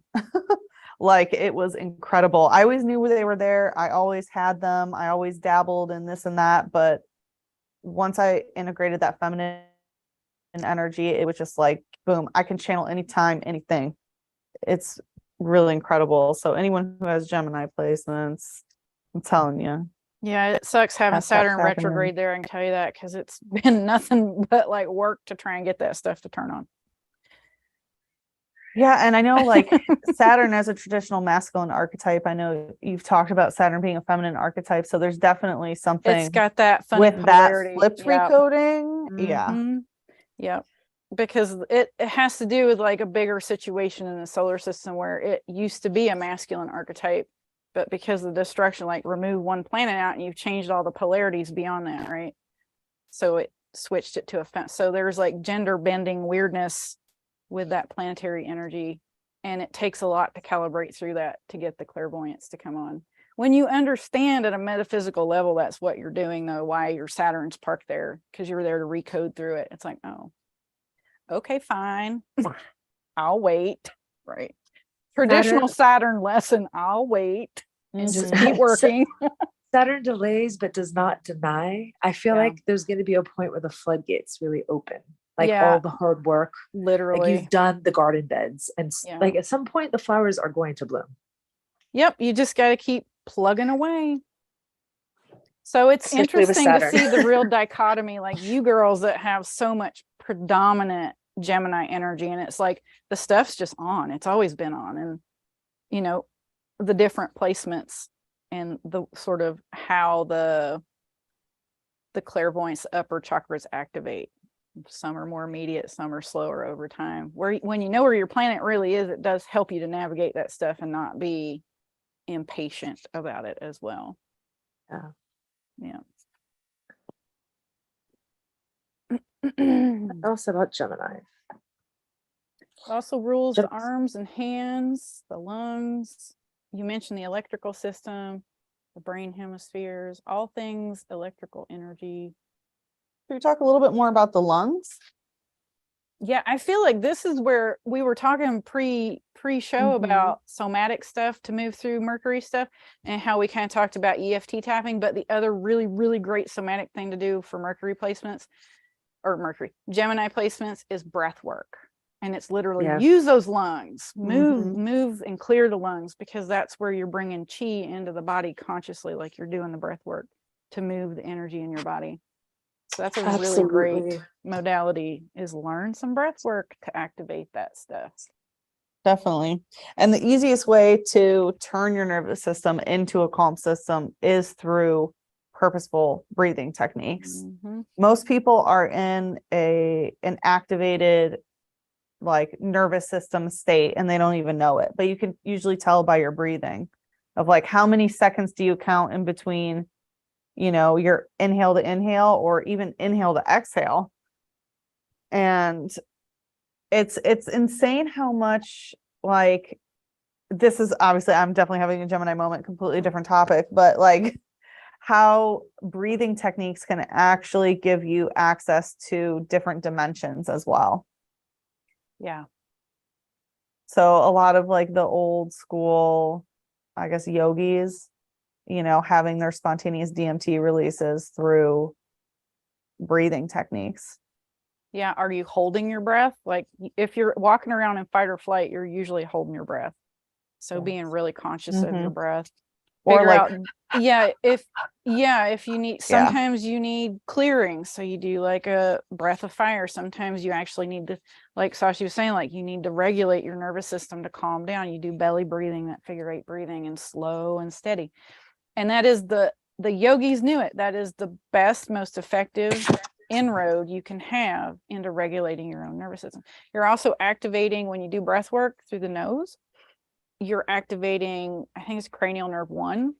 Like it was incredible. I always knew they were there. I always had them. I always dabbled in this and that. But once I integrated that feminine energy, it was just like, boom, I can channel anytime, anything. It's really incredible. So anyone who has Gemini placements, I'm telling you.
Yeah, it sucks having Saturn retrograde there. I can tell you that, because it's been nothing but like work to try and get that stuff to turn on.
Yeah, and I know like Saturn as a traditional masculine archetype. I know you've talked about Saturn being a feminine archetype, so there's definitely
It's
something
got that funny
with that
polarity.
flipped
Yep.
recoding. Yeah.
Mhm. Yep. Because it has to do with like a bigger situation in the solar system where it used to be a masculine archetype, but because of the destruction, like remove one planet out and you've changed all the polarities beyond that, right? So it switched it to a so there's like gender bending weirdness with that planetary energy, and it takes a lot to calibrate through that to get the clairvoyance to come on. When you understand at a metaphysical level that's what you're doing, though, why your Saturn's parked there, because you're there to recode through it. It's like, oh, okay, fine. I'll wait. Right. Traditional Saturn lesson, I'll wait and just
Mhm.
keep working.
Saturn delays but does not deny. I feel
Yeah.
like there's going to be a point where the floodgates really open. Like
Yeah.
all the hard work, like
Literally.
you've done the garden beds, and
Yeah.
like at some point the flowers are going to bloom.
Yep. You just got to keep plugging away. So it's
Especially with
interesting to
Saturn.
see the real dichotomy, like you girls that have so much predominant Gemini energy, and it's like the stuff's just on. It's always been on, and you know, the different placements and the sort of how the clairvoyance upper chakras activate. Some are more immediate, some are slower over time. Where when you know where your planet really is, it does help you to navigate that stuff and not be impatient about it as well.
Yeah.
Yeah.
What else about Gemini?
Also rules the
Gem-
arms and hands, the lungs. You mentioned the electrical system, the brain hemispheres, all things electrical energy.
Can we talk a little bit more about the lungs?
Yeah, I feel like this is where we were talking pre-show about somatic stuff to move through Mercury stuff, and how we kind of talked about EFT tapping, but the other really, really great somatic thing to do for Mercury placements or Gemini placements is breath work. And it's literally use those lungs, move and clear the lungs, because that's where you're bringing chi into the body consciously, like you're doing the breath work to move the energy in your body. So that's a really great modality, is learn some breath work to activate that stuff.
Definitely. And the easiest way to turn your nervous system into a calm system is through purposeful breathing techniques. Most people are in an activated like nervous system state and they don't even know it, but you can usually tell by your breathing of like how many seconds do you count in between, you know, your inhale to inhale or even inhale to exhale. And it's insane how much, like, this is obviously, I'm definitely having a Gemini moment, completely different topic, but like how breathing techniques can actually give you access to different dimensions as well.
Yeah.
So a lot of like the old school, I guess, yogis, you know, having their spontaneous DMT releases through breathing techniques.
Yeah. Are you holding your breath? Like if you're walking around in fight or flight, you're usually holding your breath. So being really conscious of your breath.
Or
Figure
like,
out, if you need, sometimes you need clearing. So you do like a breath of fire. Sometimes you actually need to, like Sashi was saying, like you need to regulate your nervous system to calm down. You do belly breathing, that figure 8 breathing, and slow and steady. And that is the yogis knew it. That is the best, most effective inroad you can have into regulating your own nervous system. You're also activating, when you do breath work through the nose, you're activating, I think it's cranial nerve 1,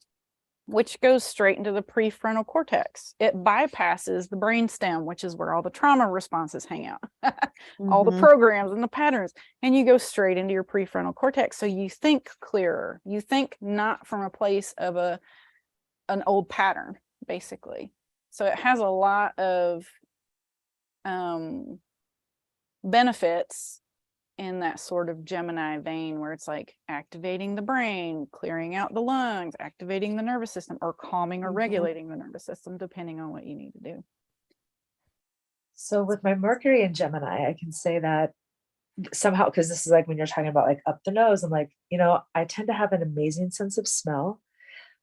which goes straight into the prefrontal cortex. It bypasses the brainstem, which is where all the trauma responses hang out, all the programs and the patterns, and you go straight into your prefrontal cortex. So you think clearer. You think not from a place of an old pattern, basically. So it has a lot of benefits in that sort of Gemini vein, where it's like activating the brain, clearing out the lungs, activating the nervous system, or calming or regulating the nervous system, depending on what you need to do.
So with my Mercury in Gemini, I can say that somehow, because this is like when you're talking about like up the nose, I'm like, you know, I tend to have an amazing sense of smell,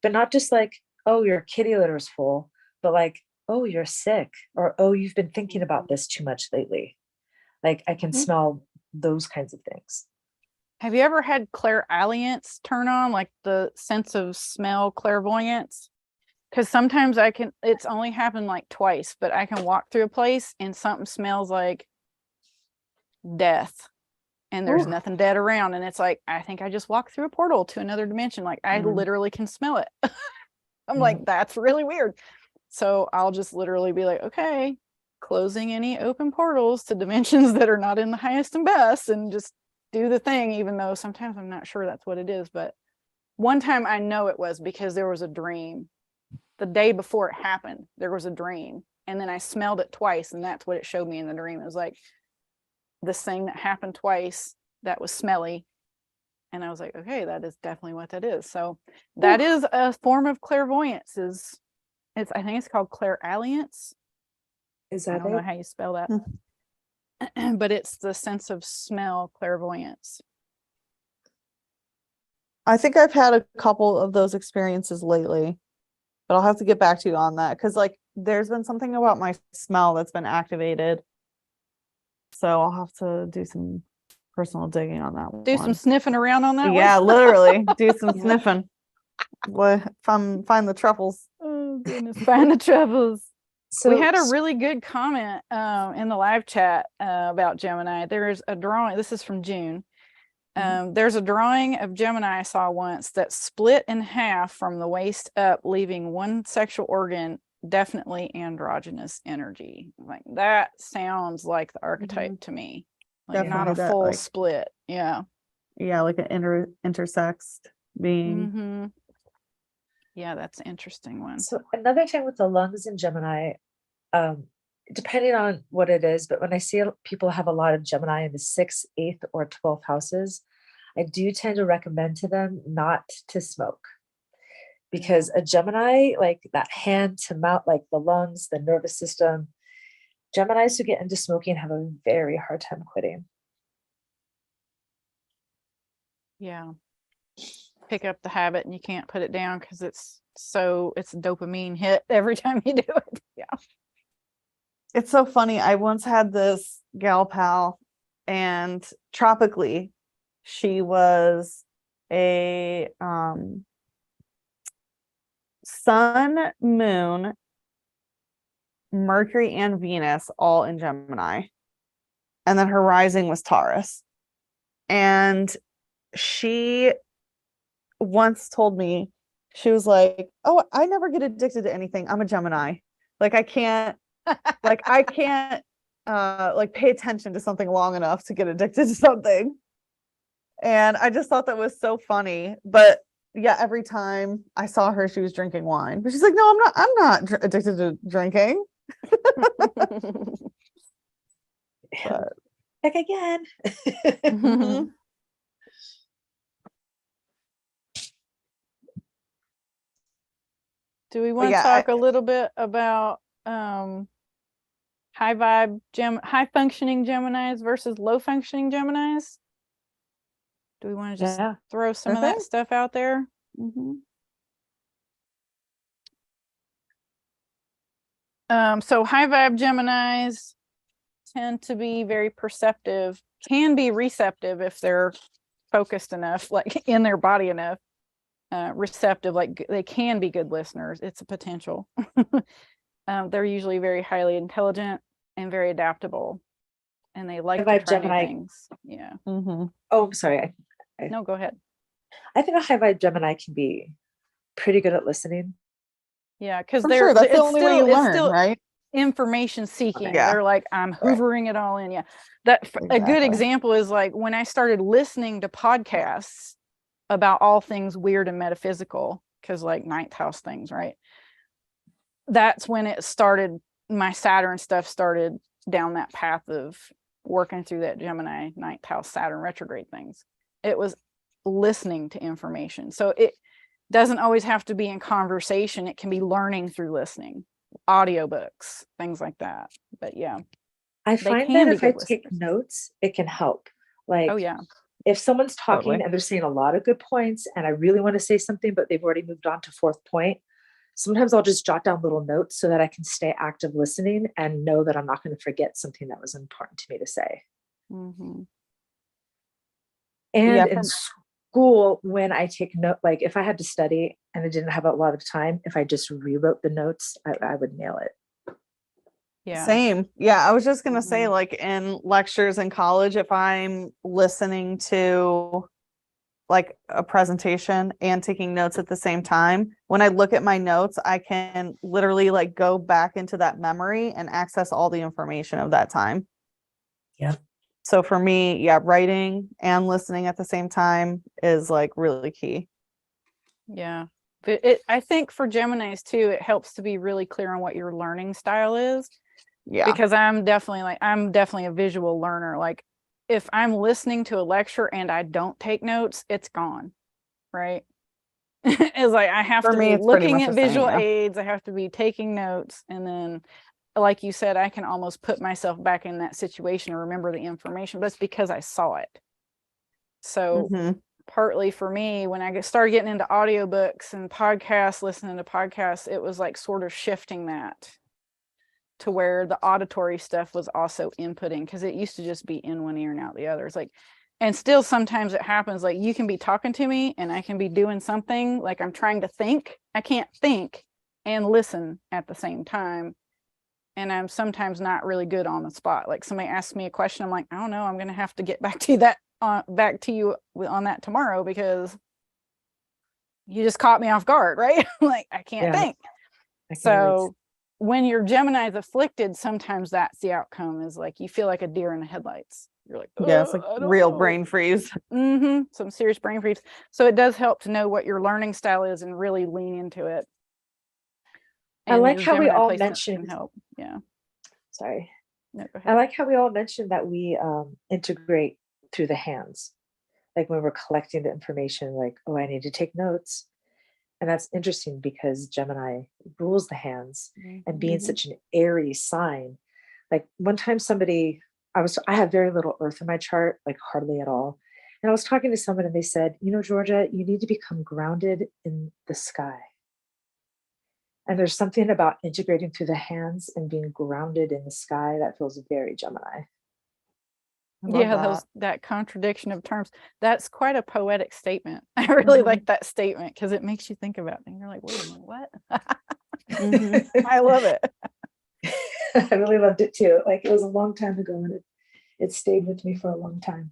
but not just like, oh, your kitty litter is full, but like, oh, you're sick, or oh, you've been thinking about this too much lately. Like I can smell those kinds of things.
Have you ever had clairalience turn on, like the sense of smell clairvoyance? Because sometimes it's only happened like twice, but I can walk through a place and something smells like death and there's
Ooh.
nothing dead around. And it's like, I think I just walked through a portal to another dimension. Like I
Mhm.
literally can smell it. I'm
Yeah.
like, that's really weird. So I'll just literally be like, okay, closing any open portals to dimensions that are not in the highest and best, and just do the thing, even though sometimes I'm not sure that's what it is. But one time I know it was because there was a dream. The day before it happened, there was a dream. And then I smelled it twice, and that's what it showed me in the dream. It was like this thing that happened twice that was smelly. And I was like, okay, that is definitely what that is. So that is a form of clairvoyance. I think it's called clairalience.
Is
I
that
don't know
it?
how you spell that.
Hmm.
But it's the sense of smell clairvoyance.
I think I've had a couple of those experiences lately, but I'll have to get back to you on that because like there's been something about my smell that's been activated. So I'll have to do some personal digging on that one.
Do some sniffing around on that
Yeah,
one.
literally do some
Yeah.
sniffing. Find the truffles.
Oh goodness, find the troubles.
So
We had a really good comment in the live chat about Gemini. There's a drawing. This is from June. There's a drawing of Gemini I saw once that split in half from the waist up, leaving one sexual organ, definitely androgynous energy. Like that sounds like the archetype to me. Like not
Definitely
a
that,
full
like,
split. Yeah.
yeah, like an intersexed being.
Mm-hmm. Yeah, that's an interesting one.
So another thing with the lungs in Gemini, um, depending on what it is, but when I see people have a lot of Gemini in the 6th, 8th, or 12th houses, I do tend to recommend to them not to smoke because a Gemini, like that hand to mouth, like the lungs, the nervous system, Geminis who get into smoking have a very hard time quitting.
Yeah. Pick up the habit and you can't put it down because it's a dopamine hit every time you do it. Yeah.
It's so funny. I once had this gal pal, and tropically, she was a sun, moon, Mercury, and Venus all in Gemini. And then her rising was Taurus. And she once told me, she was like, oh, I never get addicted to anything. I'm a Gemini. Like I can't like pay attention to something long enough to get addicted to something. And I just thought that was so funny. But yeah, every time I saw her, she was drinking wine. But she's like, no, I'm not addicted to drinking. But
Back again.
mhm.
Do we
But
want to
yeah,
talk a little bit about high functioning Geminis versus low functioning Geminis? Do we want to just
Yeah.
throw some of that stuff out there? So high vibe Geminis tend to be very perceptive, can be receptive if they're focused enough, like in their body enough, receptive, like they can be good listeners. It's a potential. They're usually very highly intelligent and very adaptable, and they like
High
to
vibe
try
Gemini.
new things. Yeah.
Oh, I'm sorry.
No, go ahead.
I think a high vibe Gemini can be pretty good at listening.
Yeah, because
For sure, that's the
it's
only way you learn,
still
right?
information seeking.
Yeah.
They're like, I'm hoovering it all in. Yeah. A good
Exactly.
example is like when I started listening to podcasts about all things weird and metaphysical, because like ninth house things, right? That's when it started, my Saturn stuff started down that path of working through that Gemini ninth house Saturn retrograde things. It was listening to information. So it doesn't always have to be in conversation. It can be learning through listening, audiobooks, things like that. But yeah,
I
they
find
can
that
be
if I
good
take
listeners.
notes, it can help. Like,
Oh yeah.
if someone's talking
Totally.
and they're saying a lot of good points and I really want to say something, but they've already moved on to 4th point, sometimes I'll just jot down little notes so that I can stay active listening and know that I'm not going to forget something that was important to me to say.
Mm-hmm.
And
Yeah,
in school, when I take note, like if I had to study and I didn't have a lot of time, if I just rewrote the notes, I would nail it.
Yeah.
same. Yeah, I was just gonna say,
Mhm.
like in lectures in college, if I'm listening to like a presentation and taking notes at the same time, when I look at my notes, I can literally like go back into that memory and access all the information of that time.
Yeah.
So for me, yeah, writing and listening at the same time is like really key.
Yeah. But I think for Geminis too, it helps to be really clear on what your learning style is.
Yeah.
Because I'm definitely a visual learner. Like if I'm listening to a lecture and I don't take notes, it's gone. Right. It's like I have
For
to
me,
be
it's pretty
looking
much
at
the same,
visual
yeah.
aids. I have to be taking notes. And then, like you said, I can almost put myself back in that situation and remember the information, but it's because I saw it. So
Mhm.
partly for me, when I started getting into audiobooks and podcasts, listening to podcasts, it was like sort of shifting that to where the auditory stuff was also inputting, because it used to just be in one ear and out the other. It's like, and still sometimes it happens, like you can be talking to me and I can be doing something, like I'm trying to think. I can't think and listen at the same time. And I'm sometimes not really good on the spot. Like somebody asks me a question, I'm like, I don't know, I'm gonna have to get back to you on that tomorrow, because you just caught me off guard, right? Like I can't
Yeah.
think.
I can relate.
So when your Gemini is afflicted, sometimes that's the outcome, is like you feel like a deer in the headlights. You're like,
Yeah, it's like
I don't
real
know."
brain freeze.
Some serious brain freeze. So it does help to know what your learning style is and really lean into it.
I
And
like
your
how we
Gemini
all
placements can
mentioned,
help. Yeah.
sorry.
No, go
I
ahead.
like how we all mentioned that we integrate through the hands. Like when we're collecting the information, like, oh, I need to take notes. And that's interesting because Gemini rules the hands, and being
Mhm.
such an airy sign. Like one time I have very little earth in my chart, like hardly at all. And I was talking to someone and they said, Georgia, you need to become grounded in the sky. And there's something about integrating through the hands and being grounded in the sky that feels very Gemini.
I love
Yeah,
that.
that contradiction of terms. That's quite a poetic statement. I really like that statement because it makes you think about it. And you're like, wait a minute, what?
Mhm.
I love it.
I really loved it too. Like it was a long time ago and it stayed with me for a long time.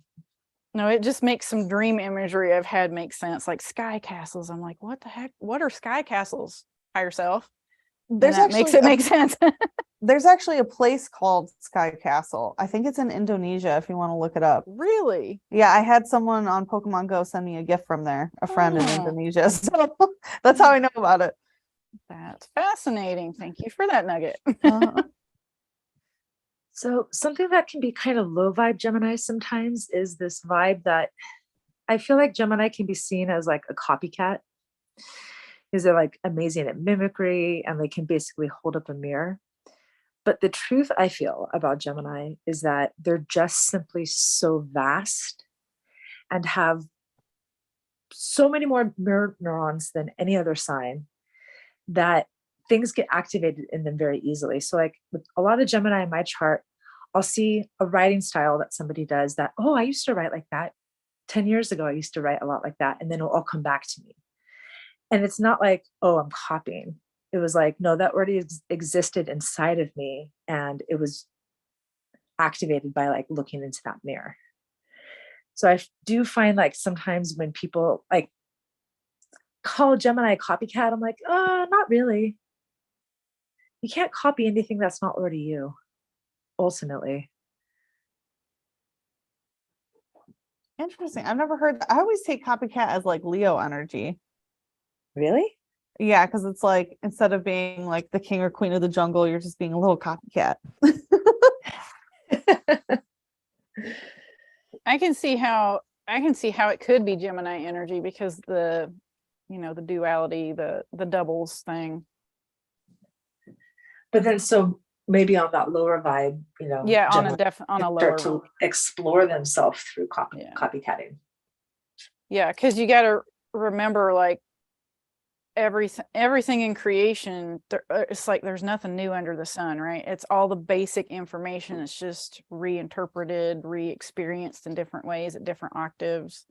No, it just makes some dream imagery I've had make sense, like sky castles. I'm like, what the heck? What are sky castles? Higher self. And
There's
that makes
actually
it make sense.
there's actually a place called Sky Castle. I think it's in Indonesia if you want to look it up.
Really?
Yeah, I had someone on Pokemon Go send me a gift from there, a friend in
Oh,
Indonesia. So that's how I know about it.
that's fascinating. Thank you for that nugget.
Uh,
So something that can be kind of low vibe Gemini sometimes is this vibe that I feel like Gemini can be seen as like a copycat. Because they're like amazing at mimicry and they can basically hold up a mirror. But the truth I feel about Gemini is that they're just simply so vast and have so many more mirror neurons than any other sign that things get activated in them very easily. So, like with a lot of Gemini in my chart, I'll see a writing style that somebody does that, oh, I used to write like that. 10 years ago, I used to write a lot like that. And then it'll all come back to me. And it's not like, oh, I'm copying. It was like, no, that already existed inside of me. And it was activated by like looking into that mirror. So I do find like sometimes when people like call Gemini a copycat, I'm like, not really. You can't copy anything that's not already you, ultimately.
Interesting. I've never heard that. I always take copycat as like Leo energy.
Really?
Yeah, because it's like instead of being like the king or queen of the jungle, you're just being a little copycat.
I can see how it could be Gemini energy because the duality, the doubles thing.
But then so maybe on that lower vibe,
Yeah,
Gemini
on a
start
lower
to explore themselves through
Yeah.
copycatting.
Yeah, because you got to remember, like, everything in creation, it's like there's nothing new under the sun, right? It's all the basic information. It's just reinterpreted, re-experienced in different ways at different octaves.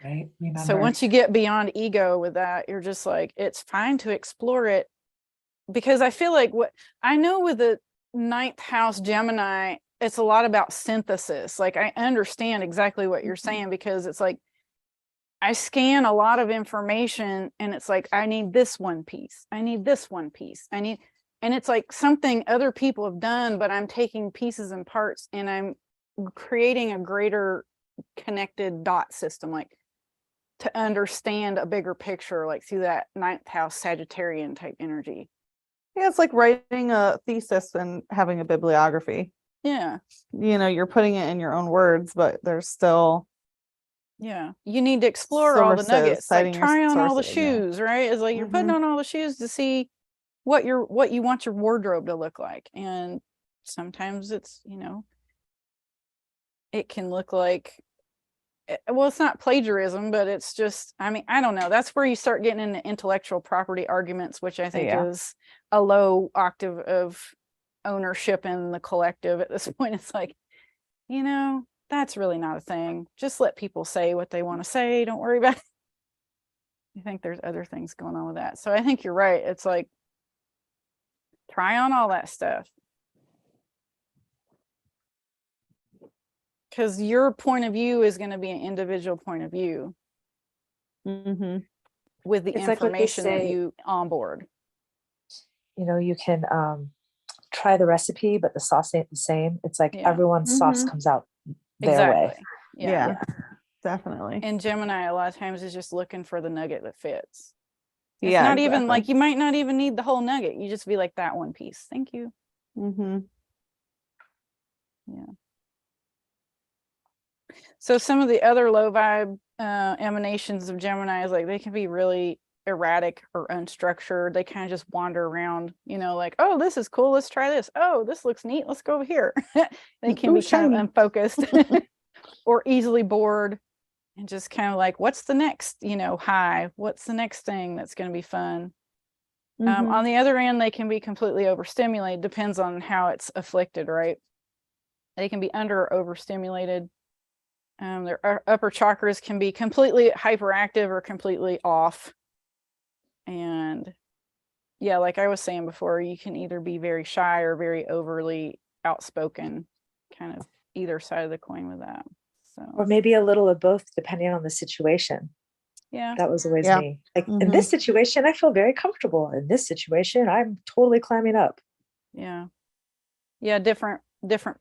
Right.
So
Remember.
once you get beyond ego with that, you're just like, it's fine to explore it, because I feel like what I know with the 9th house Gemini, it's a lot about synthesis. Like I understand exactly what you're saying, because it's like I scan a lot of information and it's like, I need this one piece. I need this one piece. And it's like something other people have done, but I'm taking pieces and parts and I'm creating a greater connected dot system, like to understand a bigger picture, like through that 9th house Sagittarian type energy.
Yeah, it's like writing a thesis and having a bibliography.
Yeah.
You know, you're putting it in your own words, but there's still
Yeah, you need to explore all the
sources,
nuggets, like
citing your
try on all the
sources, yeah.
shoes, right? It's like you're putting on all the shoes to see what you want your wardrobe to look like. And sometimes it's, you know, it can look like, well, it's not plagiarism, but it's just, I mean, I don't know. That's where you start getting into intellectual property arguments, which I think
Yeah.
is a low octave of ownership in the collective at this point. It's like, you know, that's really not a thing. Just let people say what they want to say. Don't worry about it. I think there's other things going on with that. So I think you're right. It's like, try on all that stuff. Because your point of view is going to be an individual point of view with the
It's like what they
information that
say,
you onboard.
you know, you can try the recipe, but the sauce ain't the same. It's like
Yeah.
everyone's sauce comes out their
Exactly.
way.
Yeah, definitely.
And Gemini a lot of times is just looking for the nugget that fits. It's
Yeah,
not even like,
exactly.
you might not even need the whole nugget. You just be like, that one piece. Thank you. Yeah. So some of the other low vibe emanations of Gemini is like, they can be really erratic or unstructured. They kind of just wander around, you know, like, oh, this is cool, let's try this. Oh, this looks neat, let's go over here. They can be kind of unfocused or easily bored, and just kind of like, what's the next, you know, high? What's the next thing that's going to be fun? On the other end, they can be completely overstimulated. Depends on how it's afflicted, right? They can be under or overstimulated. Their upper chakras can be completely hyperactive or completely off. And yeah, like I was saying before, you can either be very shy or very overly outspoken, kind of either side of the coin with that. So,
or maybe a little of both, depending on the situation.
Yeah,
that was always me. Like in this situation, I feel very comfortable. In this situation, I'm totally climbing up.
Yeah, different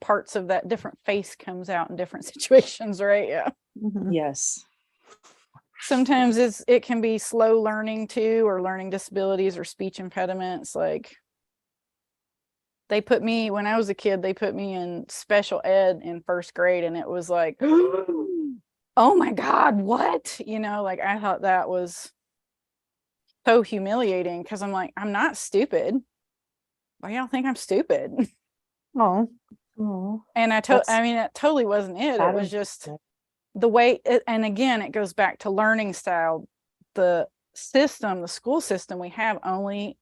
parts of that different face comes out in different situations, right? Yeah.
Yes.
Sometimes it can be slow learning too, or learning disabilities or speech impediments. Like they put me, when I was a kid, they put me in special ed in 1st grade, and it was like, oh my God, what? You know, like I thought that was so humiliating, because I'm like, I'm not stupid. Why y'all think I'm stupid?
Oh.
And I mean, that totally wasn't it. It was just the way and again, it goes back to learning style. The school system we have only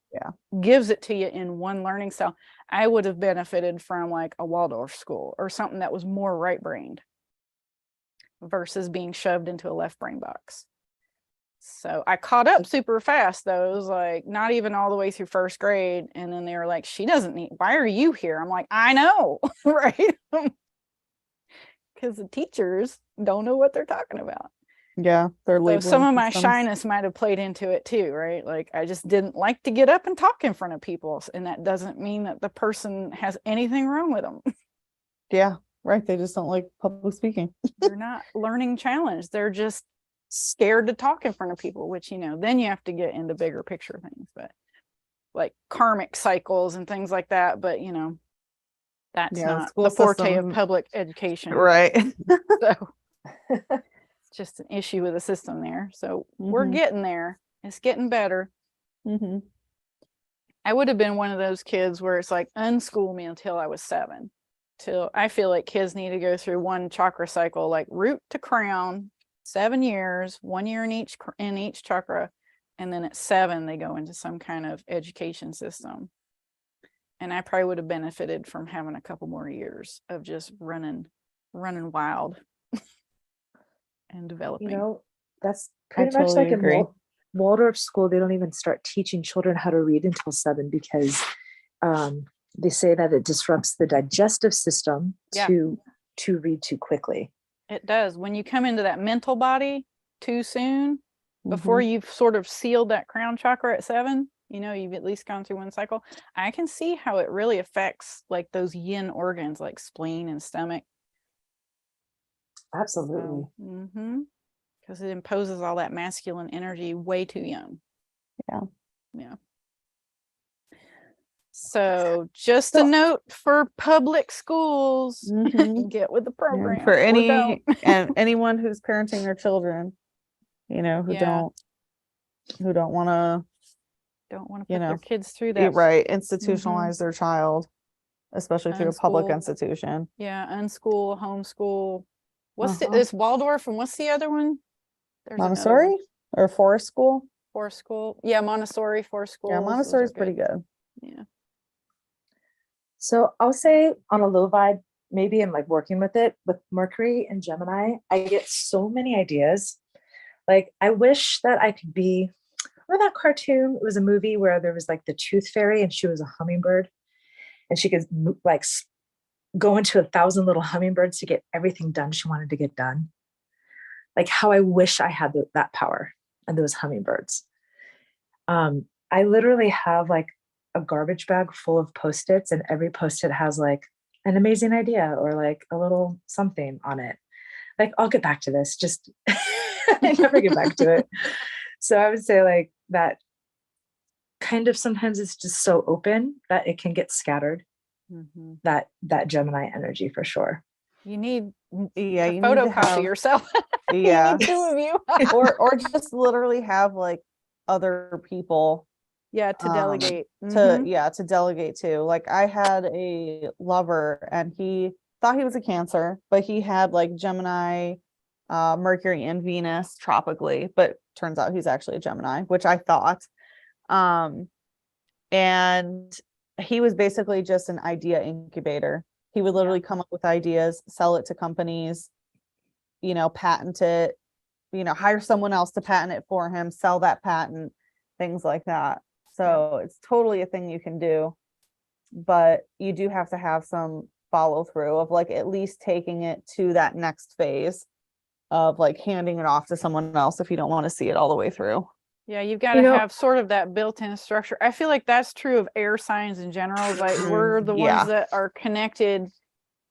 gives it to you in one learning style. I would have benefited from like a Waldorf school or something that was more right-brained versus being shoved into a left brain box. So I caught up super fast, though. It was like not even all the way through 1st grade. And then they were like, she doesn't need, why are you here? I'm like, I know, right? Because the teachers don't know what they're talking about.
Yeah, they're labeling.
So some of my shyness might have played into it too, right? Like I just didn't like to get up and talk in front of people. And that doesn't mean that the person has anything wrong with them.
Yeah, right. They just don't like public speaking.
They're not learning challenged. They're just scared to talk in front of people, which, you know, then you have to get into bigger picture things, but like karmic cycles and things like that. But, you know, that's not the forte of public education.
Right.
So it's just an issue with the system there. So we're getting there. It's getting better. I would have been one of those kids where it's like, unschool me until I was 7. Till I feel like kids need to go through one chakra cycle, like root to crown, 7 years, 1 year in each chakra, And then at 7, they go into some kind of education system. And I probably would have benefited from having a couple more years of just running wild and developing.
You know, that's
I
pretty much
totally
like in
agree.
Waldorf school, they don't even start teaching children how to read until 7 because they say that it disrupts the digestive system
Yeah.
to read too quickly.
It does. When you come into that mental body too soon, before you've sort of sealed that crown chakra at 7, you know, you've at least gone through one cycle. I can see how it really affects like those yin organs like spleen and stomach.
Absolutely.
Because it imposes all that masculine energy way too young. Yeah. So just a note for public schools, get with the program.
And for
don't.
and anyone who's parenting their children, you know, who don't want to
put their kids through that.
Right. Institutionalize their child, especially through a public
Unschool.
institution.
Yeah. Unschool, homeschool. It's Waldorf, and what's the other one? There's
Montessori or forest school?
Forest school. Yeah. Montessori, forest school.
Yeah. Montessori is pretty good.
Yeah.
So I'll say on a low vibe, maybe I'm like working with it with Mercury and Gemini, I get so many ideas. Like I wish that I could be, remember that cartoon? It was a movie where there was like the tooth fairy and she was a hummingbird and she could like go into 1,000 little hummingbirds to get everything done she wanted to get done. Like how I wish I had that power and those hummingbirds. I literally have like a garbage bag full of Post-its and every Post-it has like an amazing idea or like a little something on it. Like, I'll get back to this. Just I never get back to it. So I would say like that kind of sometimes it's just so open that it can get scattered. That Gemini energy for sure.
You need
you
photocopy yourself.
Yeah.
You need 2 of you.
or just literally have like other people
to delegate
to delegate to. Like I had a lover and he thought he was a Cancer, but he had like Gemini, Mercury and Venus tropically, but turns out he's actually a Gemini, which I thought. And he was basically just an idea incubator. He would literally come up with ideas, sell it to companies, you know, patent it, you know, hire someone else to patent it for him, sell that patent, things like that. So it's totally a thing you can do, but you do have to have some follow through of like at least taking it to that next phase of like handing it off to someone else if you don't want to see it all the way through.
Yeah, you've got to have sort of that built-in structure. I feel like that's true of air signs in general. Like we're the ones that are connected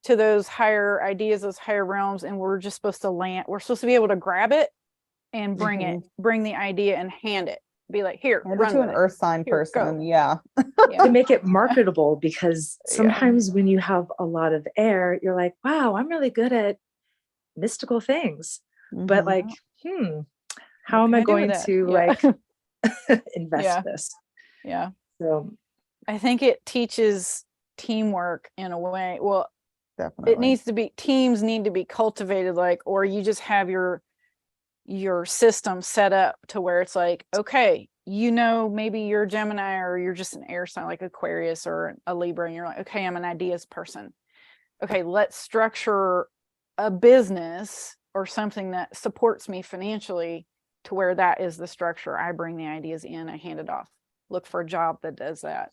to those higher ideas, those higher realms, and we're just supposed to land. We're supposed to be able to grab it and bring the idea and hand it. Be like, here, run
to
with
an
it.
earth sign
Here,
person.
go.
To make it marketable, because sometimes when you have a lot of air, you're like, wow, I'm really good at mystical things. But like, how am I going to like invest this?
Yeah.
So
I think it teaches teamwork in a way. Well,
definitely.
It needs to be, teams need to be cultivated, like, or you just have your system set up to where it's like, okay, you know, maybe you're Gemini or you're just an air sign like Aquarius or a Libra, and you're like, okay, I'm an ideas person. Okay, let's structure a business or something that supports me financially to where that is the structure. I bring the ideas in, I hand it off. Look for a job that does that,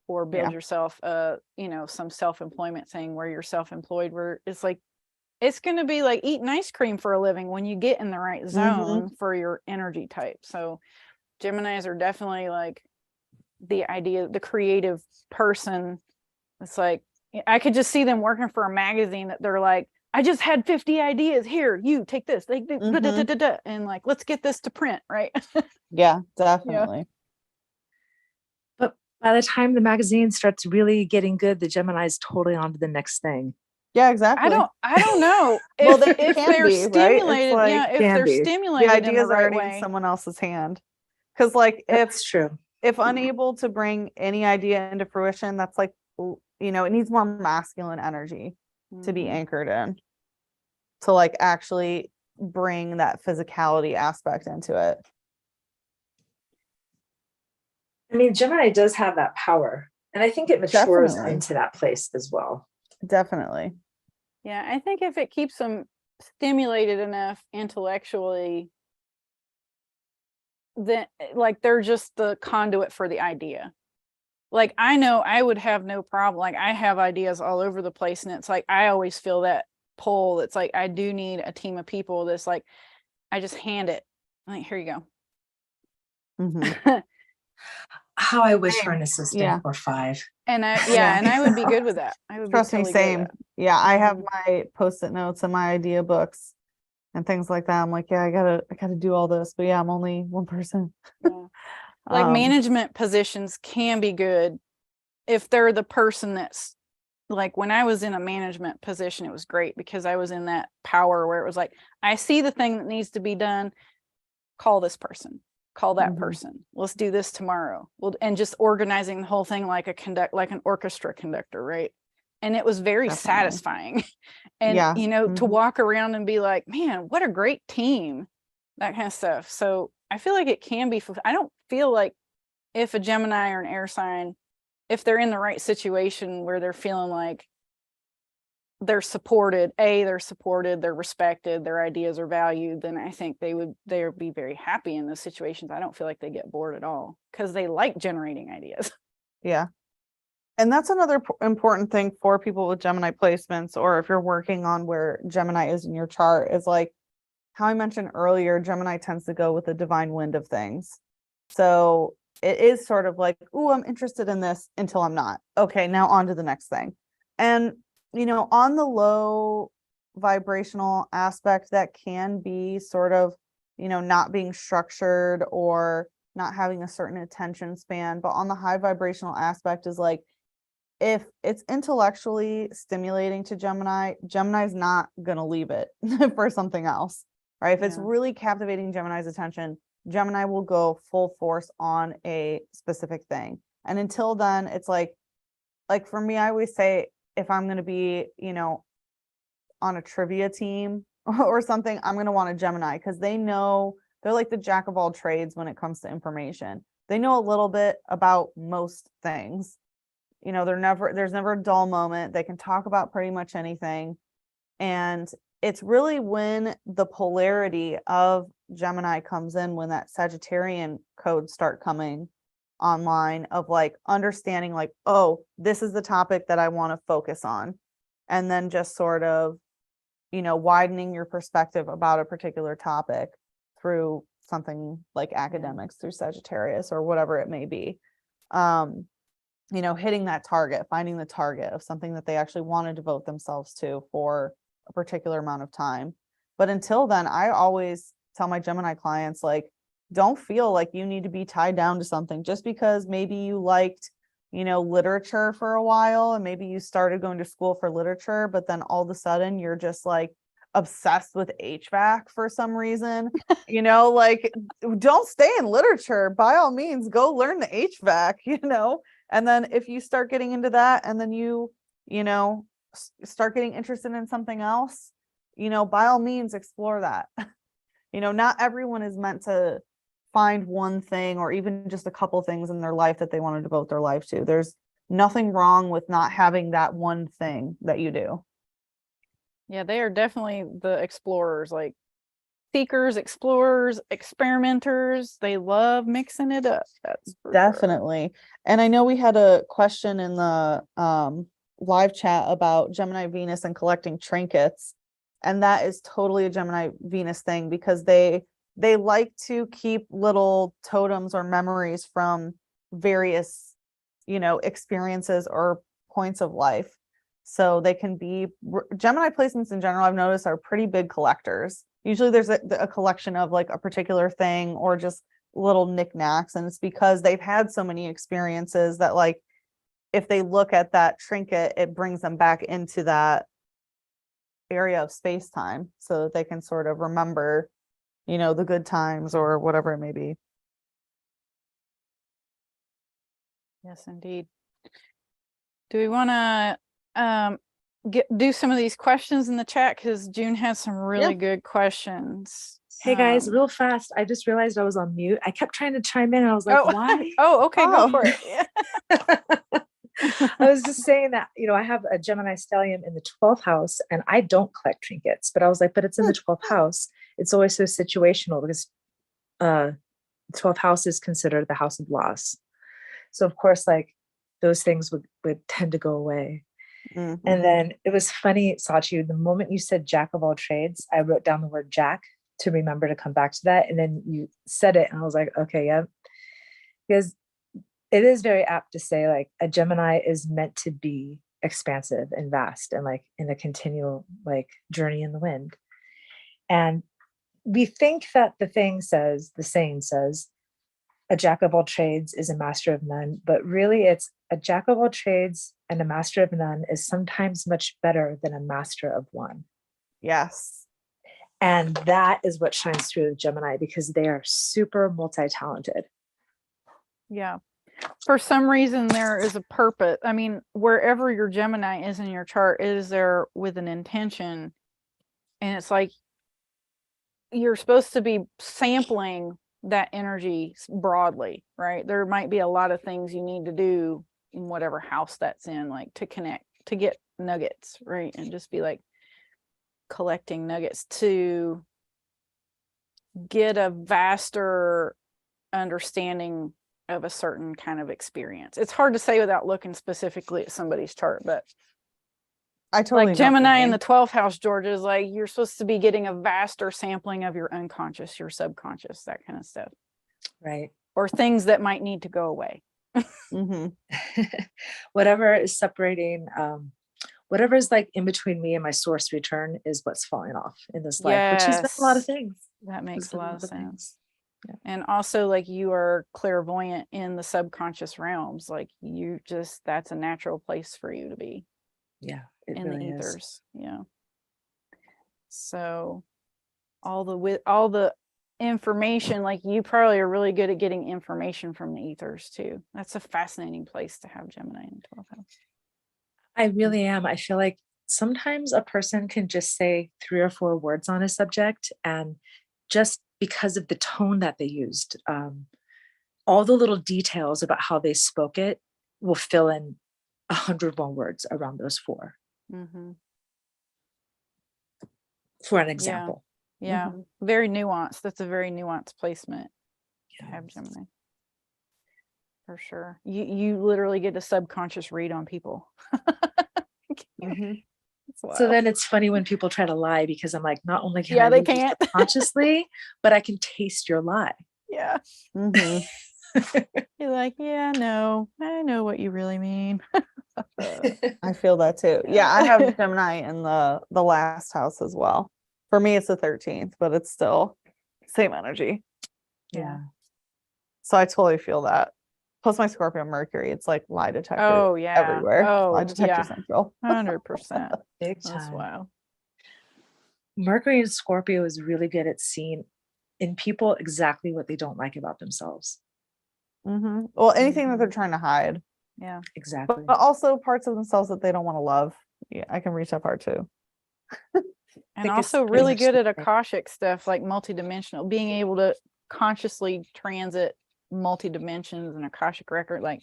or build yourself some self-employment thing where you're self-employed, where it's like, it's going to be like eating ice cream for a living when you get in the right zone for your energy type. So Geminis are definitely like the creative person. It's like, I could just see them working for a magazine that they're like, I just had 50 ideas. Here, you take this. And like, let's get this to print, right?
Yeah, definitely.
But by the time the magazine starts really getting good, the Gemini's totally on to the next thing.
Yeah, exactly.
I don't know
Well,
if they're stimulated.
Like,
if they're stimulated,
the ideas
in the right
already
way.
in someone else's hand. Because like,
that's true.
If unable to bring any idea into fruition, that's like, you know, it needs more masculine energy to be anchored in, to like actually bring that physicality aspect into it.
I mean, Gemini does have that power, and I think it matures
Definitely.
into that place as well.
Definitely.
Yeah, I think if it keeps them stimulated enough intellectually, then like they're just the conduit for the idea. Like I know I would have no problem. Like I have ideas all over the place, and it's like I always feel that pull. It's like I do need a team of people that's like I just hand it. Like, here you go.
Mhm.
How I wish
Same.
for an assistant
Yeah.
or 5.
And I
Yeah.
and I would be good with that. I would
Trust
be
me,
totally good
same.
with that.
Yeah, I have
Mhm.
my post-it notes and my idea books and things like that. I'm like, yeah, I gotta do all this, but yeah, I'm only one person.
Yeah. Like management positions can be good if they're the person that's like when I was in a management position, it was great because I was in that power where it was like, I see the thing that needs to be done, call this person, call that
Mhm.
person. Let's do this tomorrow. Well, and just organizing the whole thing like like an orchestra conductor, right? And it was very
Definitely.
satisfying. And
Yeah.
to
Mhm.
walk around and be like, man, what a great team, that kind of stuff. So I feel like it can be, I don't feel like if a Gemini or an air sign, if they're in the right situation where they're feeling like they're supported, they're respected, their ideas are valued, then I think they would be very happy in those situations. I don't feel like they get bored at all because they like generating ideas.
Yeah. And that's another important thing for people with Gemini placements, or if you're working on where Gemini is in your chart, is like how I mentioned earlier, Gemini tends to go with the divine wind of things. So it is sort of like, oh, I'm interested in this until I'm not. Okay, now on to the next thing. And, on the low vibrational aspect, that can be sort of, not being structured or not having a certain attention span. But on the high vibrational aspect is like, if it's intellectually stimulating to Gemini, Gemini's not going to leave it for something else, right? If it's
Yeah.
really captivating Gemini's attention, Gemini will go full force on a specific thing. And until then, it's like for me, I always say if I'm going to be, on a trivia team or something, I'm going to want a Gemini because they know they're like the jack of all trades when it comes to information. They know a little bit about most things. There's never a dull moment. They can talk about pretty much anything. And it's really when the polarity of Gemini comes in, when that Sagittarian codes start coming online, of like understanding like, oh, this is the topic that I want to focus on. And then just sort of, widening your perspective about a particular topic through something like academics, through Sagittarius or whatever it may be. Hitting that target, finding the target of something that they actually want to devote themselves to for a particular amount of time. But until then, I always tell my Gemini clients, like, don't feel like you need to be tied down to something just because maybe you liked, literature for a while and maybe you started going to school for literature, but then all of a sudden you're just like obsessed with HVAC for some reason. Like, don't stay in literature. By all means, go learn the HVAC, And then if you start getting into that and then you start getting interested in something else, by all means explore that. Not everyone is meant to find one thing or even just a couple things in their life that they want to devote their life to. There's nothing wrong with not having that one thing that you do.
Yeah, they are definitely the explorers, like seekers, explorers, experimenters. They love mixing it up. That's for
Definitely.
sure.
And I know we had a question in the live chat about Gemini Venus and collecting trinkets. And that is totally a Gemini Venus thing because they like to keep little totems or memories from various, experiences or points of life. So they can be Gemini placements in general, I've noticed, are pretty big collectors. Usually there's a collection of like a particular thing or just little knickknacks, and it's because they've had so many experiences that, like, if they look at that trinket, it brings them back into that area of space time so that they can sort of remember, the good times or whatever it may be.
Yes, indeed. Do we want to do some of these questions in the chat, because June has some really good questions.
Hey guys,
Um,
real fast. I just realized I was on mute. I kept trying to chime in. I was like,
oh,
why?
oh, okay, go
Oh.
for it. Yeah.
I was just saying that, I have a Gemini stellium in the 12th house and I don't collect trinkets, but I was like, but it's in the 12th house. It's always so situational because the 12th house is considered the house of loss. So of course, like those things would tend to go away.
Mhm.
And then it was funny, Sachi, the moment you said jack of all trades, I wrote down the word jack to remember to come back to that. And then you said it and I was like, okay, yeah. Because it is very apt to say like a Gemini is meant to be expansive and vast and like in a continual like journey in the wind. And we think that the saying says, a jack of all trades is a master of none, but really it's a jack of all trades and a master of none is sometimes much better than a master of one.
Yes.
And that is what shines through Gemini because they are super multi-talented.
Yeah. For some reason, there is a purpose. I mean, wherever your Gemini is in your chart, it is there with an intention. And it's like you're supposed to be sampling that energy broadly, right? There might be a lot of things you need to do in whatever house that's in, like to connect, to get nuggets, right? And just be like collecting nuggets to get a vaster understanding of a certain kind of experience. It's hard to say without looking specifically at somebody's chart, but
I totally
like
know what you
Gemini in
mean.
the 12th house, Georgia, is like you're supposed to be getting a vaster sampling of your unconscious, your subconscious, that kind of stuff,
Right.
or things that might need to go away.
Mhm.
Whatever is separating, whatever is like in between me and my source return is what's falling off in this life, which has been a lot of
Yes,
things.
that
It's
makes a
been
lot of
things.
sense.
Yeah.
And also, like, you are clairvoyant in the subconscious realms. Like, you just, that's a natural place for you to be
Yeah, it
in
really
the
is.
ethers. Yeah. So all the information, like, you probably are really good at getting information from the ethers too. That's a fascinating place to have Gemini in 12th house.
I really am. I feel like sometimes a person can just say 3 or 4 words on a subject, and just because of the tone that they used, all the little details about how they spoke it will fill in 100 more words around those 4,
Mm-hmm.
for an
Yeah.
example.
Yeah.
Mhm.
Very nuanced. That's a very nuanced placement to have
Yes.
Gemini. For sure. You literally get a subconscious read on people.
Mhm.
That's
So
wild.
then it's funny when people try to lie because I'm like, not only can
Yeah,
I
they
read you
can't.
subconsciously, but I can taste your lie.
Yeah.
Mhm.
You're like, yeah, no, I know what you really mean.
I feel that too. Yeah, I have Gemini in the last house as well. For me, it's the 13th, but it's still same energy.
Yeah.
So I totally feel that. Plus my Scorpio Mercury, it's like lie detector
Oh yeah.
everywhere. Lie
Oh
detector
yeah.
central.
100%.
Big
That's
time.
wild.
Mercury in Scorpio is really good at seeing in people exactly what they don't like about themselves.
Mm-hmm. Well, anything that they're
Mhm.
trying to hide,
Yeah.
Exactly.
but also parts of themselves that they don't want to love. Yeah, I can reach that part too.
And
think it's
also
pretty
really
much
good
the
at
same.
Akashic stuff, like multidimensional, being able to consciously transit multi-dimensions and Akashic record, like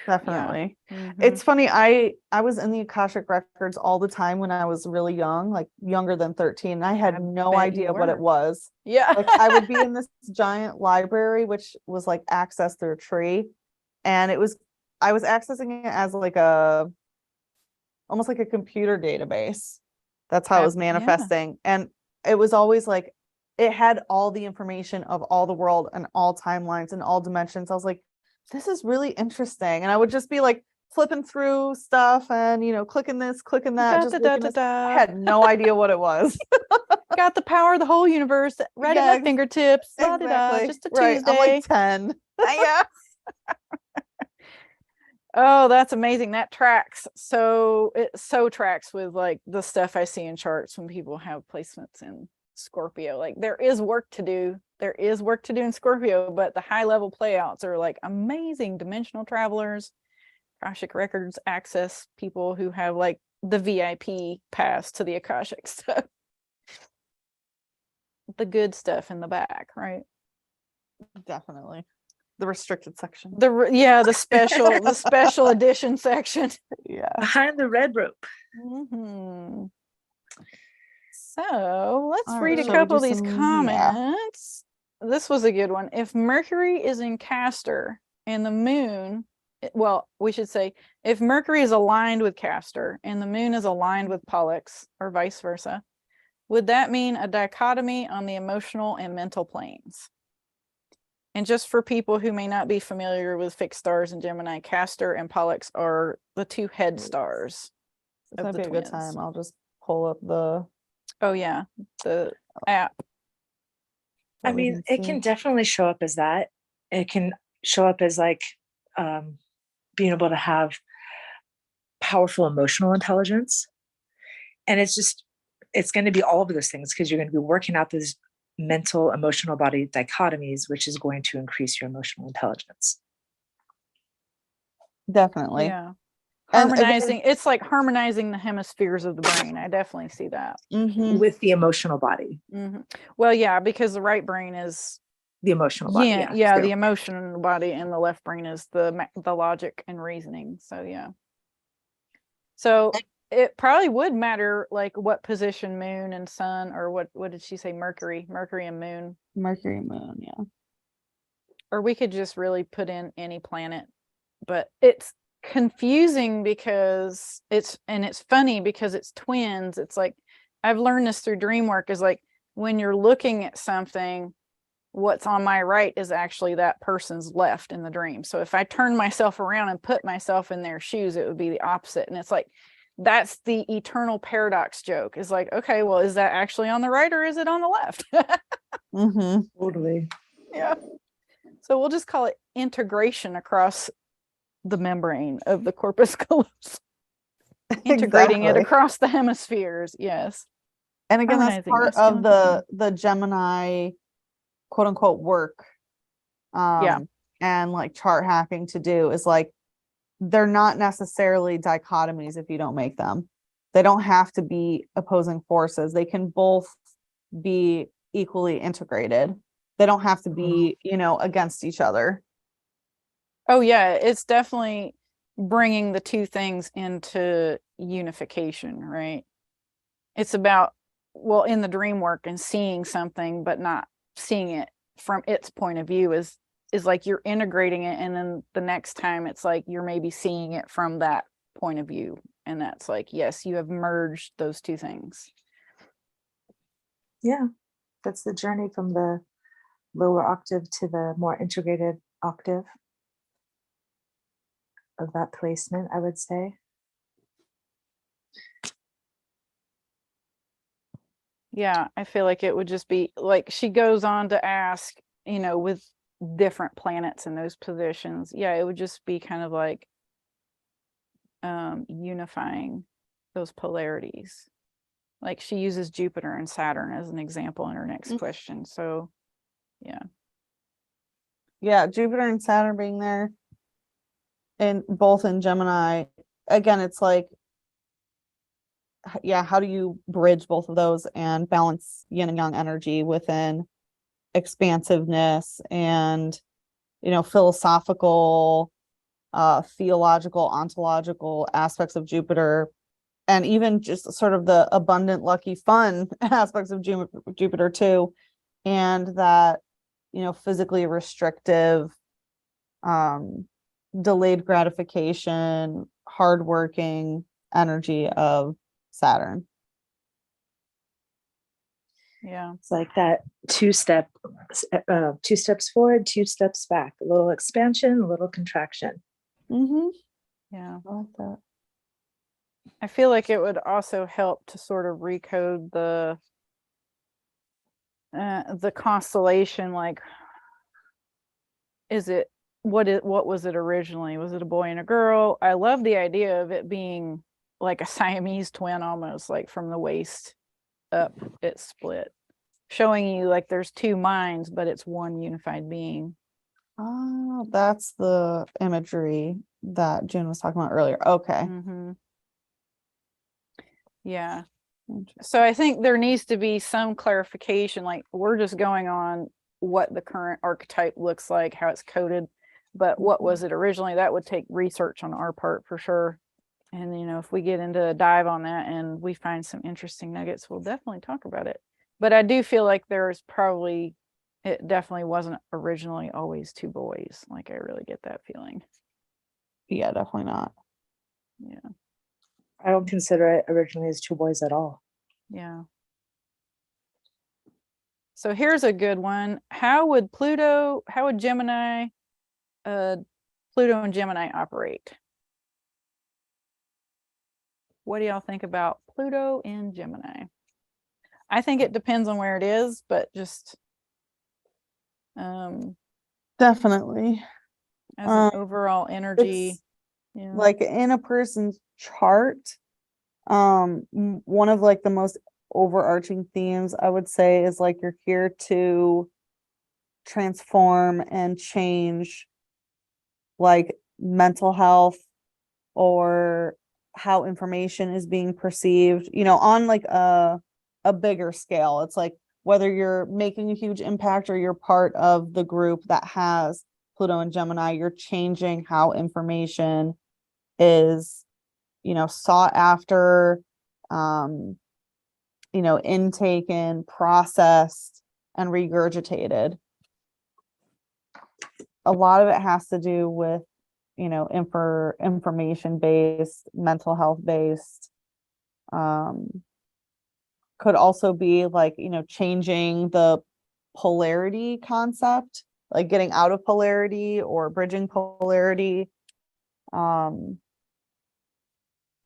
Definitely.
Mhm.
It's funny, I was in the Akashic records all the time when I was really young, like younger than 13. I had
I
no
bet
idea
you
what it
were.
was.
Yeah.
Like I would be in this giant library, which was like accessed through a tree. And I was accessing it as like almost like a computer database. That's how it was
Yeah.
manifesting. And it was always like, it had all the information of all the world and all timelines and all dimensions. I was like, this is really interesting. And I would just be like flipping through stuff and, clicking this, clicking that,
Da,
just
da, da,
looking
da,
this. I
da.
had no idea what it was.
Got the power of the whole universe right at my fingertips. La, da, da,
Exactly.
just a
Right. I'm
Tuesday.
like 10.
Yeah. Oh, that's amazing. That tracks. So it so tracks with like the stuff I see in charts when people have placements in Scorpio. Like there is work to do. There is work to do in Scorpio, but the high level playouts are like amazing dimensional travelers, Akashic Records access people who have like the VIP pass to the Akashic stuff. the good stuff in the back, right?
Definitely. The restricted section.
The special edition section.
Yeah.
Behind the red rope.
Mhm. So let's
All
read
right,
a
shall we
couple
do
of these
some- yeah.
comments. This was a good one. If Mercury is in Castor and the moon, well, we should say if Mercury is aligned with Castor and the moon is aligned with Pollux, or vice versa, would that mean a dichotomy on the emotional and mental planes? And just for people who may not be familiar with fixed stars in Gemini, Castor and Pollux are the two head stars
This
of
might
the
be a good
twins.
time. I'll just pull up the.
Oh yeah, the app.
I
that we
mean, it
see.
can definitely show up as that. It can show up as like being able to have powerful emotional intelligence. And it's going to be all of those things because you're going to be working out those mental, emotional body dichotomies, which is going to increase your emotional intelligence.
Definitely.
Yeah.
And again-
Harmonizing, it's like harmonizing the hemispheres of the brain. I definitely see that.
Mhm.
With the emotional body,
Well, yeah, because the right brain is
the emotional body.
yeah,
So-
the emotional body, and the left brain is the logic and reasoning. So yeah. So it probably would matter like what position moon and sun, or what did she say, Mercury and moon,
Mercury, moon, yeah.
or we could just really put in any planet. But it's confusing because it's funny because it's twins. It's like I've learned this through dream work, is like when you're looking at something, what's on my right is actually that person's left in the dream. So if I turn myself around and put myself in their shoes, it would be the opposite. And it's like that's the eternal paradox joke, is like, okay, well, is that actually on the right or is it on the left?
Mm-hmm.
Totally.
Yeah. So we'll just call it integration across the membrane of the corpus callosum. Integrating it
Exactly.
across the hemispheres. Yes.
And again, that's
Harmonizing
part of
masculine,
the Gemini quote unquote work.
Yeah.
And like chart hacking to do is like they're not necessarily dichotomies if you don't make them. They don't have to be opposing forces. They can both be equally integrated. They don't have to be, against each other.
Oh yeah, it's definitely bringing the two things into unification, right? It's about, well, in the dream work and seeing something but not seeing it from its point of view is like you're integrating it, and then the next time it's like you're maybe seeing it from that point of view, and that's like, yes, you have merged those two things.
Yeah, that's the journey from the lower octave to the more integrated octave of that placement, I would say.
Yeah, I feel like it would just be like, she goes on to ask, with different planets in those positions, yeah, it would just be kind of like unifying those polarities. Like she uses Jupiter and Saturn as an example in her next question. So
Yeah, Jupiter and Saturn being there and both in Gemini. Again, it's like, yeah, how do you bridge both of those and balance yin and yang energy within expansiveness and, philosophical, theological, ontological aspects of Jupiter, and even just sort of the abundant, lucky, fun aspects of Jupiter too, and that, physically restrictive, delayed gratification, hardworking energy of Saturn.
yeah.
It's like that two steps forward, 2 steps back, a little expansion, a little contraction.
Mm-hmm.
Yeah.
I like that.
I feel like it would also help to sort of recode the constellation. Like, what was it originally? Was it a boy and a girl? I love the idea of it being like a Siamese twin, almost like from the waist up, it's split, showing you like there's two minds, but it's one unified being.
Oh, that's the imagery that June was talking about earlier. Okay.
Mm-hmm. Yeah. So I think there needs to be some clarification, like we're just going on what the current archetype looks like, how it's coded, but what was it originally? That would take research on our part for sure. And you know, if we get into a dive on that and we find some interesting nuggets, we'll definitely talk about it. But I do feel like there's probably, it definitely wasn't originally always two boys. Like I really get that feeling.
Yeah, definitely not.
Yeah.
I don't consider it originally as two boys at all.
Yeah. So here's a good one. How would Gemini, Pluto and Gemini operate? What do y'all think about Pluto and Gemini? I think it depends on where it is, but just
Definitely.
as an overall energy.
It's
Yeah.
like in a person's chart, one of like the most overarching themes I would say is like you're here to transform and change like mental health or how information is being perceived, you know, on like a bigger scale. It's like whether you're making a huge impact or you're part of the group that has Pluto and Gemini, you're changing how information is, you know, sought after, you know, intaken, processed, and regurgitated. A lot of it has to do with, you know, information based, mental health based. Could also be like, you know, changing the polarity concept, like getting out of polarity or bridging polarity.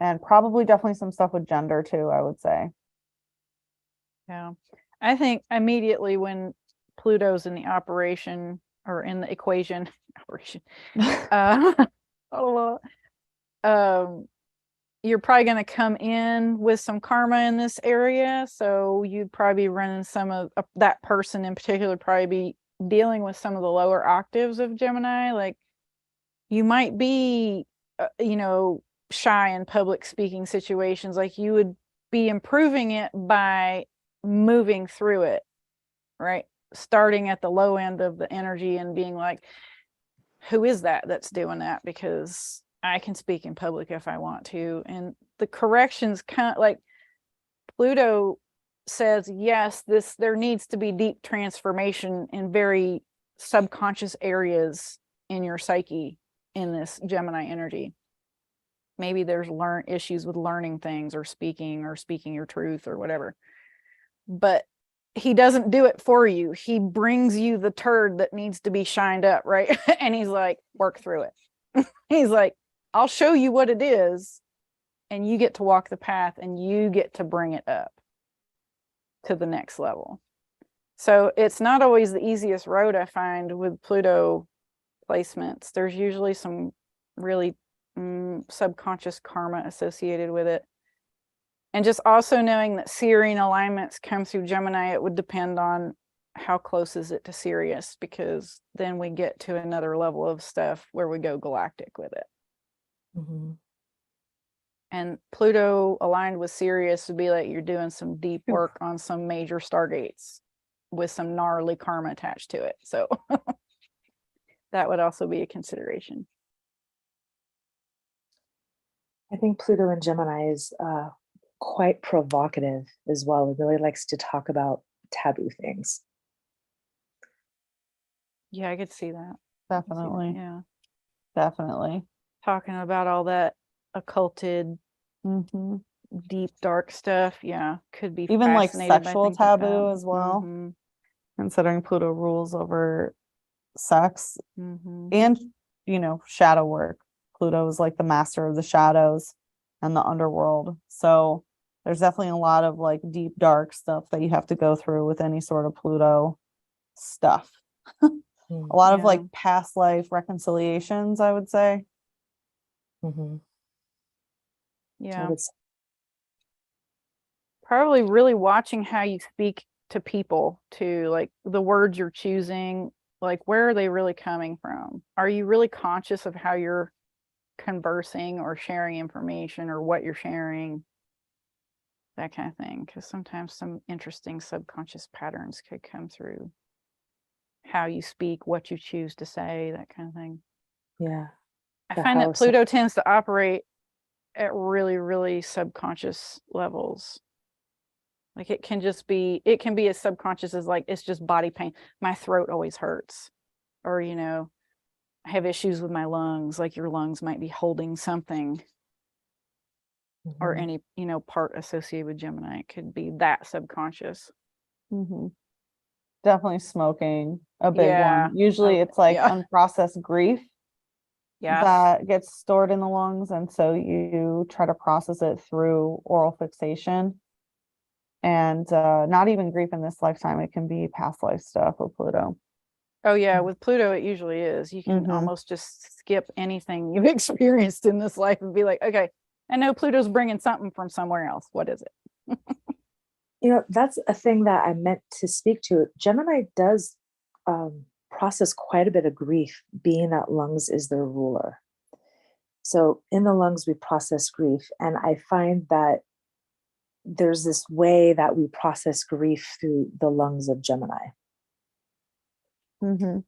And probably definitely some stuff with gender too, I would say.
Yeah. I think immediately when Pluto's in the operation or in the equation, operation, you're probably going to come in with some karma in this area. So you'd probably be running some of that person in particular, probably be dealing with some of the lower octaves of Gemini. Like you might be, you know, shy in public speaking situations. Like you would be improving it by moving through it, right? Starting at the low end of the energy and being like, who is that that's doing that? Because I can speak in public if I want to. And the corrections kind of like Pluto says, yes, there needs to be deep transformation in very subconscious areas in your psyche in this Gemini energy. Maybe there's issues with learning things or speaking your truth or whatever. But he doesn't do it for you. He brings you the turd that needs to be shined up, right? And he's like, work through it. He's like, I'll show you what it is, and you get to walk the path and you get to bring it up to the next level. So it's not always the easiest road, I find, with Pluto placements. There's usually some really subconscious karma associated with it. And just also knowing that Sirian alignments come through Gemini, it would depend on how close is it to Sirius, because then we get to another level of stuff where we go galactic with it.
Mm-hmm.
And Pluto aligned with Sirius would be like you're doing some deep work on some major stargates with some gnarly karma attached to it. So that would also be a consideration.
I think Pluto in Gemini is quite provocative as well. It really likes to talk about taboo things.
Yeah, I could see that.
Definitely.
Yeah.
Definitely.
Talking about all that occulted, deep, dark stuff. Yeah. Could be
even like
fascinated by
sexual
things like
taboo
that.
as well, considering Pluto rules over sex and, you know, shadow work. Pluto is like the master of the shadows and the underworld. So there's definitely a lot of like deep, dark stuff that you have to go through with any sort of Pluto stuff. A lot of like past life reconciliations, I would say.
Yeah. Probably really watching how you speak to people too, like the words you're choosing, like where are they really coming from? Are you really conscious of how you're conversing or sharing information or what you're sharing? that kind of thing, because sometimes some interesting subconscious patterns could come through how you speak, what you choose to say, that kind of thing.
Yeah.
I
The
find that
house.
Pluto tends to operate at really, really subconscious levels. Like it can be as subconscious as like, it's just body pain. My throat always hurts. Or, I have issues with my lungs, like your lungs might be holding something, or
Mhm.
any, part associated with Gemini. It could be that subconscious.
Definitely smoking, a big
Yeah.
one. Usually
Okay.
it's like
Yeah.
unprocessed grief
Yes.
that gets stored in the lungs. And so you try to process it through oral fixation. And not even grief in this lifetime, it can be past life stuff with Pluto.
Oh yeah, with Pluto it usually is. You can
Mhm.
almost just skip anything you've experienced in this life and be like, okay, I know Pluto's bringing something from somewhere else. What is it?
That's a thing that I meant to speak to. Gemini does process quite a bit of grief, being that lungs is their ruler. So in the lungs, we process grief. And I find that there's this way that we process grief through the lungs of Gemini.
Mhm.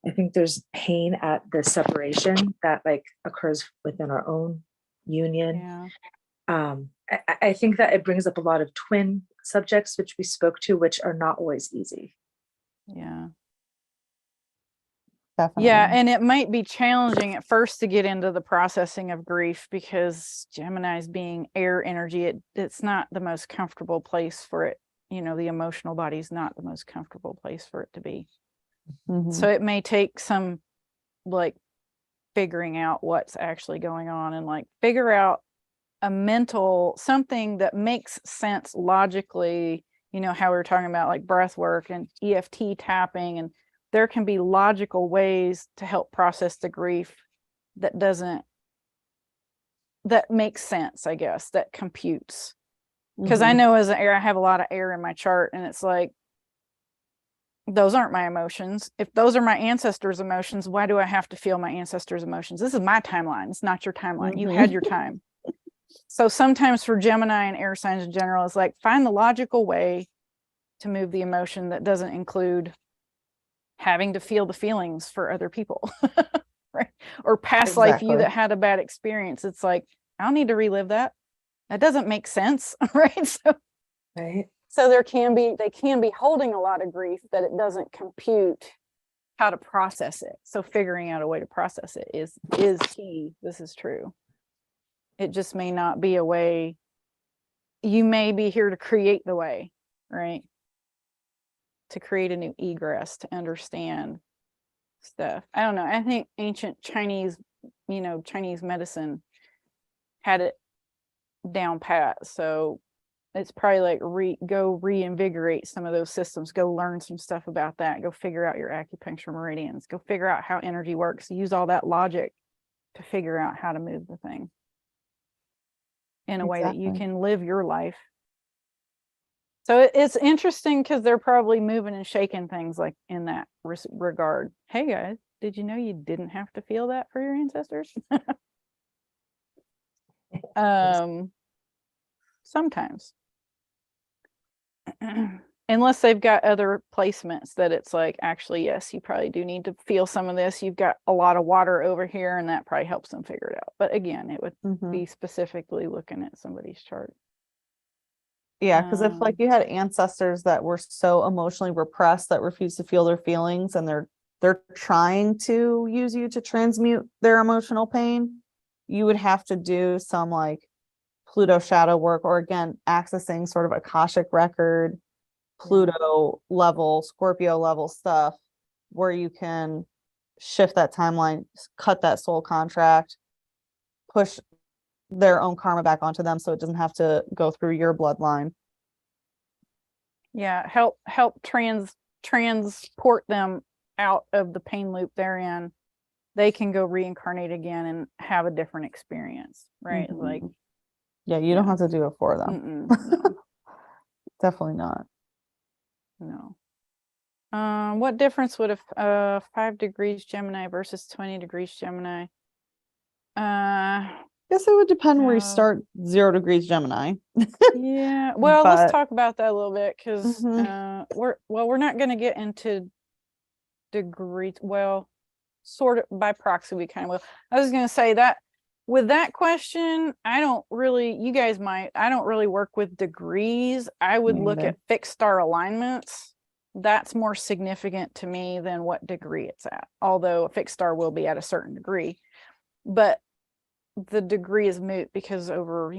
I think there's pain at the separation that like occurs within our own union.
Yeah.
I think that it brings up a lot of twin subjects, which we spoke to, which are not always easy.
Yeah.
Definitely.
Yeah, and it might be challenging at first to get into the processing of grief because Gemini's being air energy, it's not the most comfortable place for it. The emotional body's not the most comfortable place for it to be.
Mhm.
So it may take some like figuring out what's actually going on and like figure out something that makes sense logically, how we were talking about like breath work and EFT tapping, and there can be logical ways to help process the grief that makes sense, I guess, that computes. Because I
Mhm.
know as an air, I have a lot of air in my chart, and it's like, those aren't my emotions. If those are my ancestors' emotions, why do I have to feel my ancestors' emotions? This is my timeline. It's not your timeline. You had your time. So sometimes for Gemini and air signs in general, it's like find the logical way to move the emotion that doesn't include having to feel the feelings for other people, right? Or past life you
Exactly.
that had a bad experience. It's like, I don't need to relive that. That doesn't make sense, right?
Right.
So they can be holding a lot of grief that it doesn't compute how to process it. So figuring out a way to process it is key. This is true. It just may not be a way. You may be here to create the way, right? To create a new egress, to understand stuff. I don't know. I think ancient Chinese, Chinese medicine had it down pat. So it's probably like go reinvigorate some of those systems, go learn some stuff about that, go figure out your acupuncture meridians, go figure out how energy works, use all that logic to figure out how to move the thing in a way that you
Exactly.
can live your life. So it's interesting because they're probably moving and shaking things like in that regard. Hey guys, did you know you didn't have to feel that for your ancestors? Sometimes. Unless they've got other placements that it's like, actually, yes, you probably do need to feel some of this. You've got a lot of water over here, and that probably helps them figure it out. But again, it would be specifically looking at somebody's chart.
Yeah, because if like you had ancestors that were so emotionally repressed that refuse to feel their feelings, and they're trying to use you to transmute their emotional pain, you would have to do some like Pluto shadow work, or again accessing sort of Akashic record, Pluto level, Scorpio level stuff, where you can shift that timeline, cut that soul contract, push their own karma back onto them so it doesn't have to go through your bloodline.
Yeah, help transport them out of the pain loop they're in. They can go reincarnate again and have a different experience, right? Like,
yeah, you don't have to do it for them.
no.
Definitely not.
No. What difference would 5 degrees Gemini versus 20 degrees Gemini?
Guess it would depend where you
Uh,
start 0 degrees Gemini.
Yeah, well, let's
But-
talk about that a little bit because
Mhm.
we're not going to get into degrees. Well, sort of by proxy, we kind of will. I was going to say that with that question, I don't really. You guys might. I don't really work with degrees. I would
Me
look
neither.
at fixed star alignments. That's more significant to me than what degree it's at. Although a fixed star will be at a certain degree, but the degree is moot because over,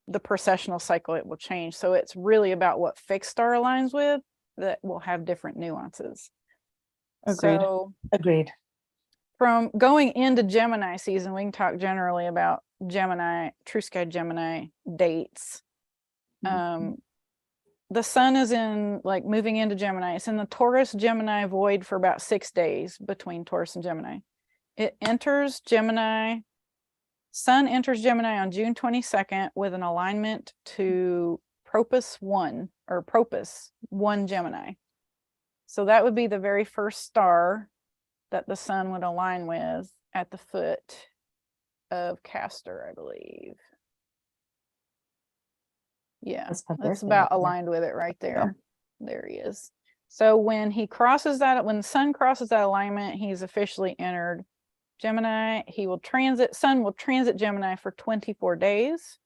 the precessional cycle, it will change. So it's really about what fixed star aligns with that will have different nuances.
Agreed.
So
Agreed.
from going into Gemini season, we can talk generally about Gemini, true sky Gemini dates.
Mhm.
The sun is in moving into Gemini. It's in the Taurus Gemini void for about 6 days between Taurus and Gemini. It enters Gemini. Sun enters Gemini on June 22nd with an alignment to Propus 1 or Propus 1 Gemini. So that would be the very first star that the sun would align with at the foot of Castor, I believe. Yeah,
That's my
that's
birthday
about
right there.
aligned with it right
Yeah.
there. There he is. So when he crosses that, when the sun crosses that alignment, he's officially entered Gemini. Sun will transit Gemini for 24 days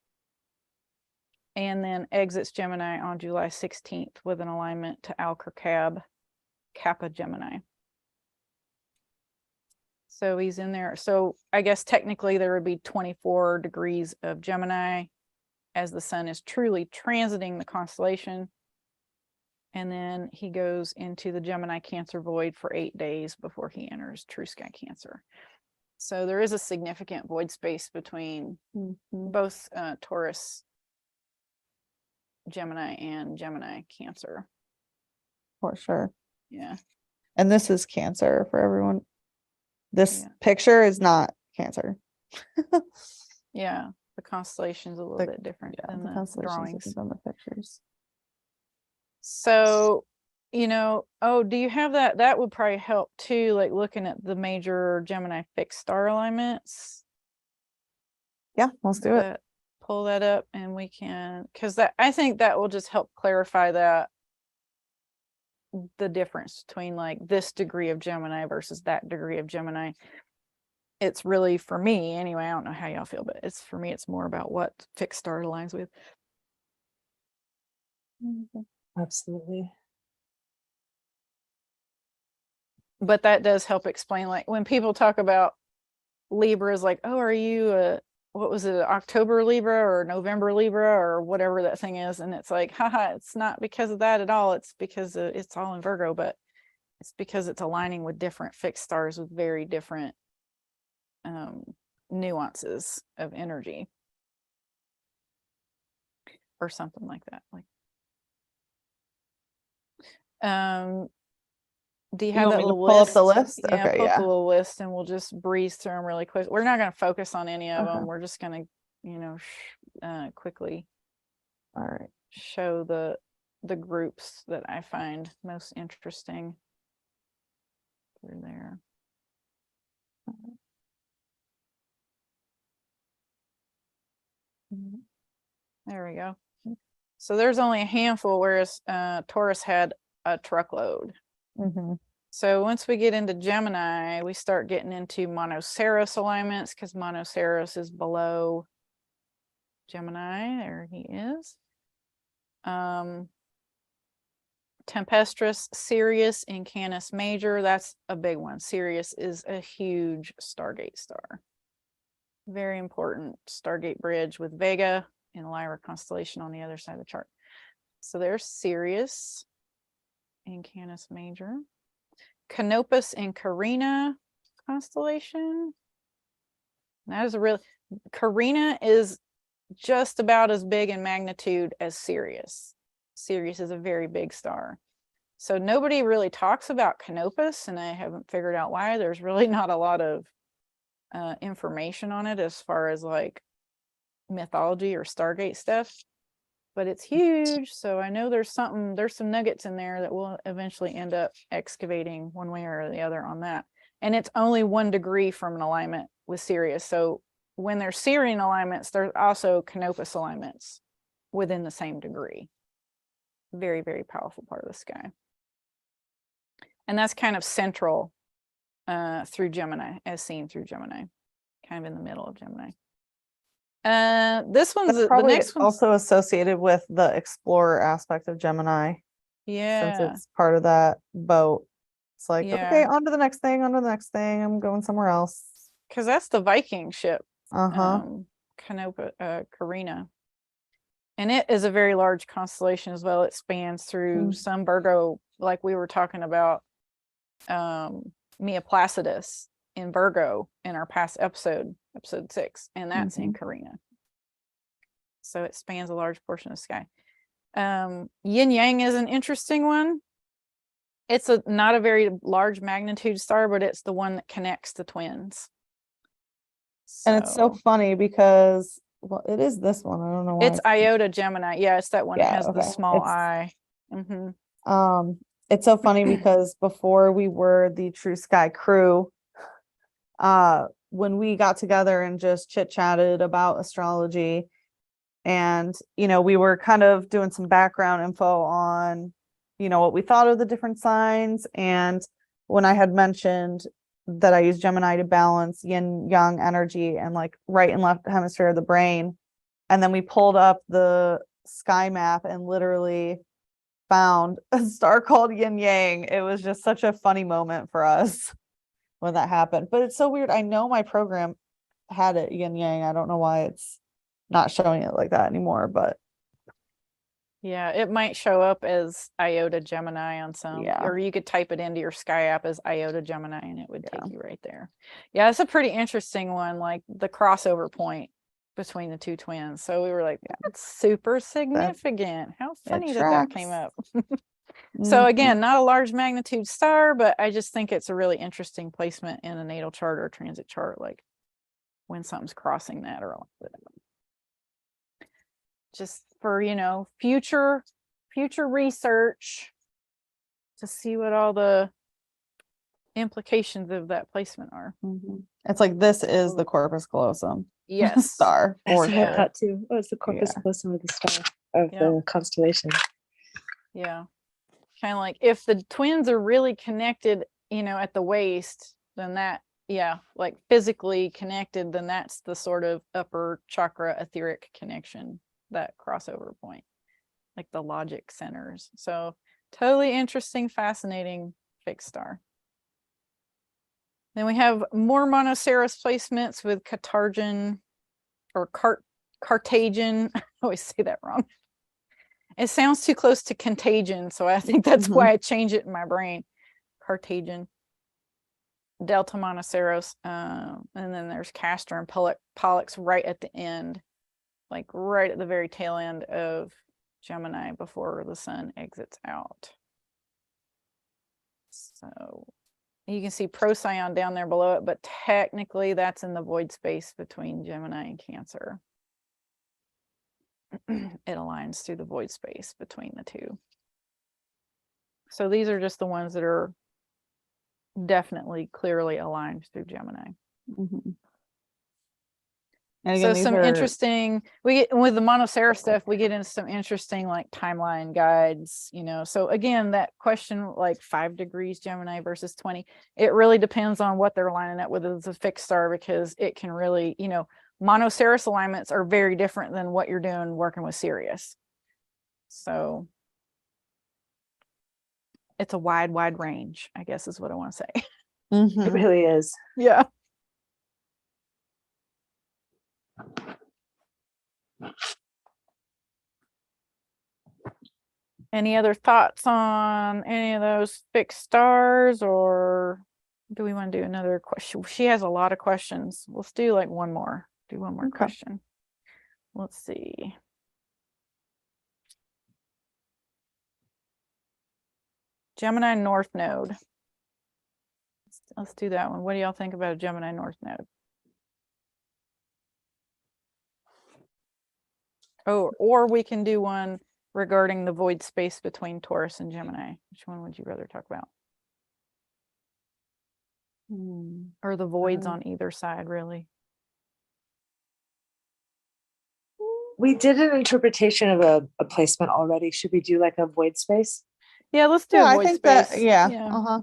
and then exits Gemini on July 16th with an alignment to Al-Kirkab, Kappa Gemini. So he's in there. So I guess technically there would be 24 degrees of Gemini as the sun is truly transiting the constellation. And then he goes into the Gemini Cancer void for 8 days before he enters true sky Cancer. So there is a significant void space between both Taurus Gemini and Gemini Cancer.
For sure.
Yeah.
And this is Cancer for everyone. This
Yeah.
picture is not Cancer.
Yeah. The constellation's a little bit different than
the
the
constellations
drawings.
on the pictures.
So, do you have that? That would probably help too, like looking at the major Gemini fixed star alignments.
Yeah, let's do it.
Pull that up and we can, because I think that will just help clarify the difference between like this degree of Gemini versus that degree of Gemini. It's really, for me anyway, I don't know how y'all feel, but for me, it's more about what fixed star aligns with.
Absolutely.
But that does help explain, like when people talk about Libras, like, oh, are you what was it, October Libra or November Libra or whatever that thing is, and it's like, haha, it's not because of that at all. It's because it's all in Virgo, but it's because it's aligning with different fixed stars with very different nuances of energy or something like that. Do you have
want
that
me to
little
pull up
list?
the list?
Yeah,
Okay,
pull up
yeah.
the little list and we'll just breeze through them really quick. We're not going to focus on any of them.
Okay.
We're just going to, quickly
All right.
show the groups that I find most interesting through there. There we go. So there's only a handful, whereas Taurus had a truckload. So once we get into Gemini, we start getting into Monoceros alignments because Monoceros is below Gemini. There he is. Tempestrous, Sirius in Canis Major. That's a big one. Sirius is a huge Stargate star. Very important Stargate bridge with Vega and Lyra constellation on the other side of the chart. So there's Sirius in Canis Major. Canopus in Carina constellation. That is a real, Carina is just about as big in magnitude as Sirius. Sirius is a very big star. So nobody really talks about Canopus, and I haven't figured out why. There's really not a lot of information on it as far as like mythology or Stargate stuff, but it's huge. So I know there's some nuggets in there that we'll eventually end up excavating one way or the other on that. And it's only 1 degree from an alignment with Sirius. So when there's Syrian alignments, there's also Canopus alignments within the same degree. Very, very powerful part of the sky. And that's kind of central through Gemini, as seen through Gemini, kind of in the middle of Gemini. This one's
That's
the
probably
next one's
also associated with the explorer aspect of Gemini, since
yeah,
it's part of that boat. It's like, okay,
Yeah.
on to the next thing, on to the next thing. I'm going somewhere else.
because that's the Viking ship,
Uh-huh.
Carina. And it is a very large constellation as well. It spans through some Virgo, like we were talking about Mia Placidus in Virgo in our past episode 6, and that's in Carina. So it spans a large portion of the sky. Yin Yang is an interesting one. It's not a very large magnitude star, but it's the one that connects the twins.
And it's so funny because, well, it is this one. I don't know why.
It's Iota Gemini. Yeah, it's that one. It has the small
It's,
eye.
It's so funny because before we were the True Sky crew, when we got together and just chit-chatted about astrology, and we were kind of doing some background info on what we thought of the different signs. And when I had mentioned that I use Gemini to balance yin yang energy and like right and left hemisphere of the brain, and then we pulled up the sky map and literally found a star called yin yang. It was just such a funny moment for us when that happened. But it's so weird. I know my program had it yin yang. I don't know why it's not showing it like that anymore, but
yeah, it might show up as Iota Gemini on some, or you could type it into your Sky app as Iota Gemini and it would take you right there. Yeah, it's a pretty interesting one, like the crossover point between the two twins. So we were like, that's super significant. How funny that came up. So again, not a large magnitude star, but I just think it's a really interesting placement in a natal chart or transit chart, like when something's crossing that or like that. Just for future research to see what all the implications of that placement are.
It's like this is the corpus callosum star.
That's what I thought too. Oh, it's the corpus callosum of the star of the constellation.
Yeah, kind of like if the twins are really connected at the waist, then that like physically connected, then that's the sort of upper chakra etheric connection, that crossover point, like the logic centers. So totally interesting, fascinating fixed star. Then we have more Monoceros placements with Cartesian or Cartesian. I always say that wrong. It sounds too close to contagion, so I think that's why I change it in my brain. Cartesian, Delta Monoceros, and then there's Castor and Pollux right at the end, like right at the very tail end of Gemini before the sun exits out. So you can see Procyon down there below it, but technically that's in the void space between Gemini and Cancer. It aligns through the void space between the two. So these are just the ones that are definitely clearly aligned through Gemini. And again, so some interesting, we get with the Monoceros stuff, we get into some interesting like timeline guides, so again, that question, like 5 degrees Gemini versus 20, it really depends on what they're lining up with as a fixed star, because it can really, Monoceros alignments are very different than what you're doing working with Sirius. So it's a wide range, I guess is what I want to say.
It really is.
Yeah. Any other thoughts on any of those fixed stars, or do we want to do another question? She has a lot of questions. Let's do like one more. Do one more question. Let's see. Gemini North Node. Let's do that one. What do y'all think about a Gemini North Node? Oh, or we can do one regarding the void space between Taurus and Gemini. Which one would you rather talk about? Or the voids on either side, really?
We did an interpretation of a placement already. Should we do like a void space?
Yeah, let's do
Yeah,
a
I
void
think
space.
that, yeah.
Yeah.
Uh-huh.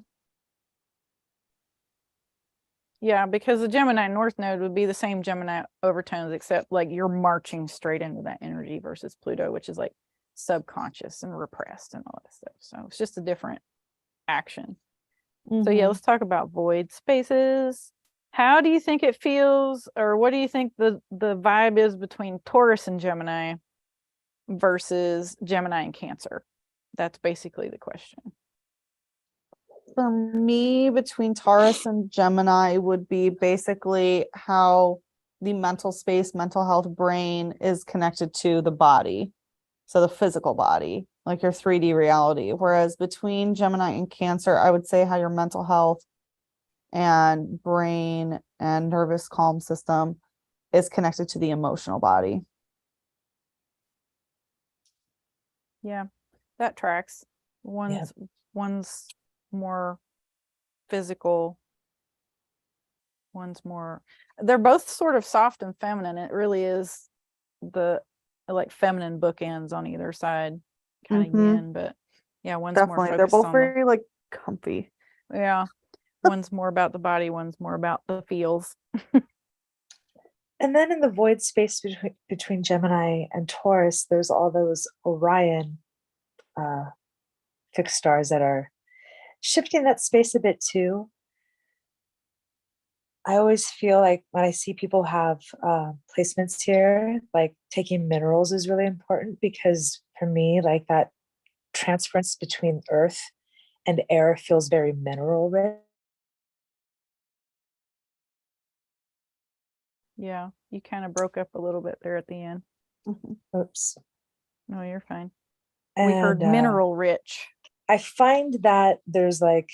Yeah, because the Gemini North Node would be the same Gemini overtones, except like you're marching straight into that energy versus Pluto, which is like subconscious and repressed and all that stuff. So it's just a different action. So yeah,
Mhm.
let's talk about void spaces. How do you think it feels, or what do you think the vibe is between Taurus and Gemini versus Gemini and Cancer? That's basically the question.
For me, between Taurus and Gemini would be basically how the mental space, mental health, brain is connected to the body. So the physical body, like your 3D reality. Whereas between Gemini and Cancer, I would say how your mental health and brain and nervous calm system is connected to the emotional body.
Yeah, that tracks. One's more physical, one's more, they're both sort of soft and feminine. It really is the like feminine bookends on either side, kind of yin, but yeah, one's more
Definitely. They're
focused
both
on
very like comfy.
yeah, one's more about the body, one's more about the feels.
And then in the void space between Gemini and Taurus, there's all those Orion fixed stars that are shifting that space a bit too. I always feel like when I see people have placements here, like taking minerals is really important because for me, like that transference between earth and air feels very mineral rich.
Yeah, you kind of broke up a little bit there at the end.
Oops.
No, you're fine.
And,
We heard mineral rich.
I find that there's like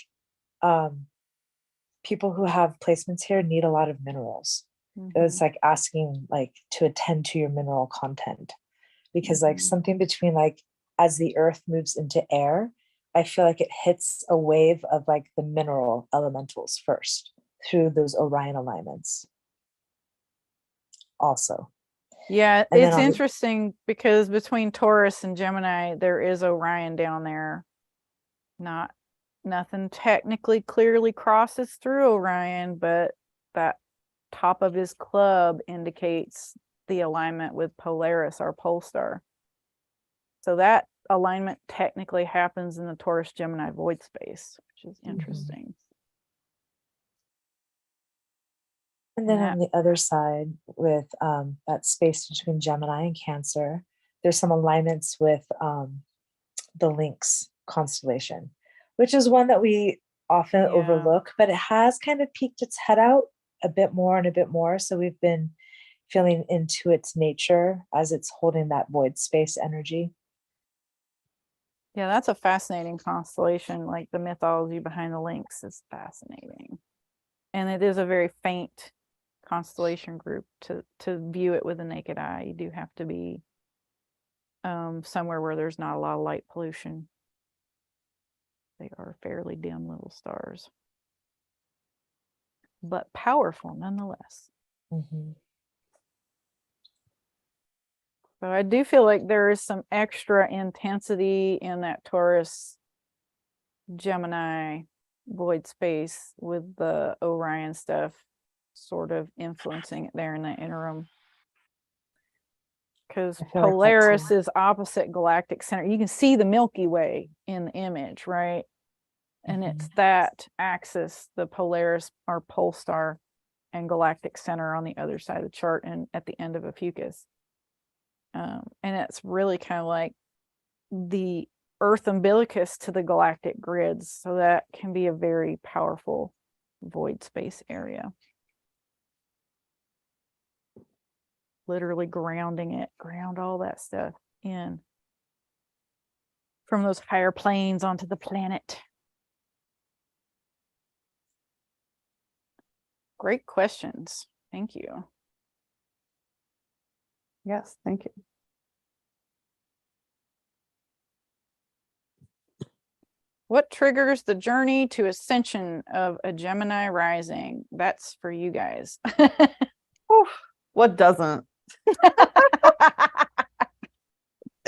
people who have placements here need a lot of minerals. It's like asking like to attend to your mineral content because like something between like as the earth moves into air, I feel like it hits a wave of like the mineral elementals first through those Orion alignments also.
Yeah,
And then
it's
on the,
interesting because between Taurus and Gemini, there is Orion down there. Nothing technically clearly crosses through Orion, but that top of his club indicates the alignment with Polaris, our pole star. So that alignment technically happens in the Taurus Gemini void space, which is interesting.
and then on the other side with that space between Gemini and Cancer, there's some alignments with the Lynx constellation, which is one that we often overlook, but it has kind of peeked its head out a bit more and a bit more. So we've been feeling into its nature as it's holding that void space energy.
Yeah, that's a fascinating constellation. Like the mythology behind the Lynx is fascinating. And it is a very faint constellation group to view it with the naked eye. You do have to be somewhere where there's not a lot of light pollution. They are fairly dim little stars, but powerful nonetheless. So I do feel like there is some extra intensity in that Taurus Gemini void space with the Orion stuff sort of influencing it there in the interim. Because Polaris is opposite galactic center. You can see the Milky Way in the image, right? And it's that axis, the Polaris or pole star and galactic center on the other side of the chart and at the end of a fucus. And it's really kind of like the Earth umbilicus to the galactic grids. So that can be a very powerful void space area. Literally ground all that stuff in from those higher planes onto the planet. Great questions. Thank you.
Yes, thank you.
What triggers the journey to ascension of a Gemini rising? That's for you guys.
What doesn't?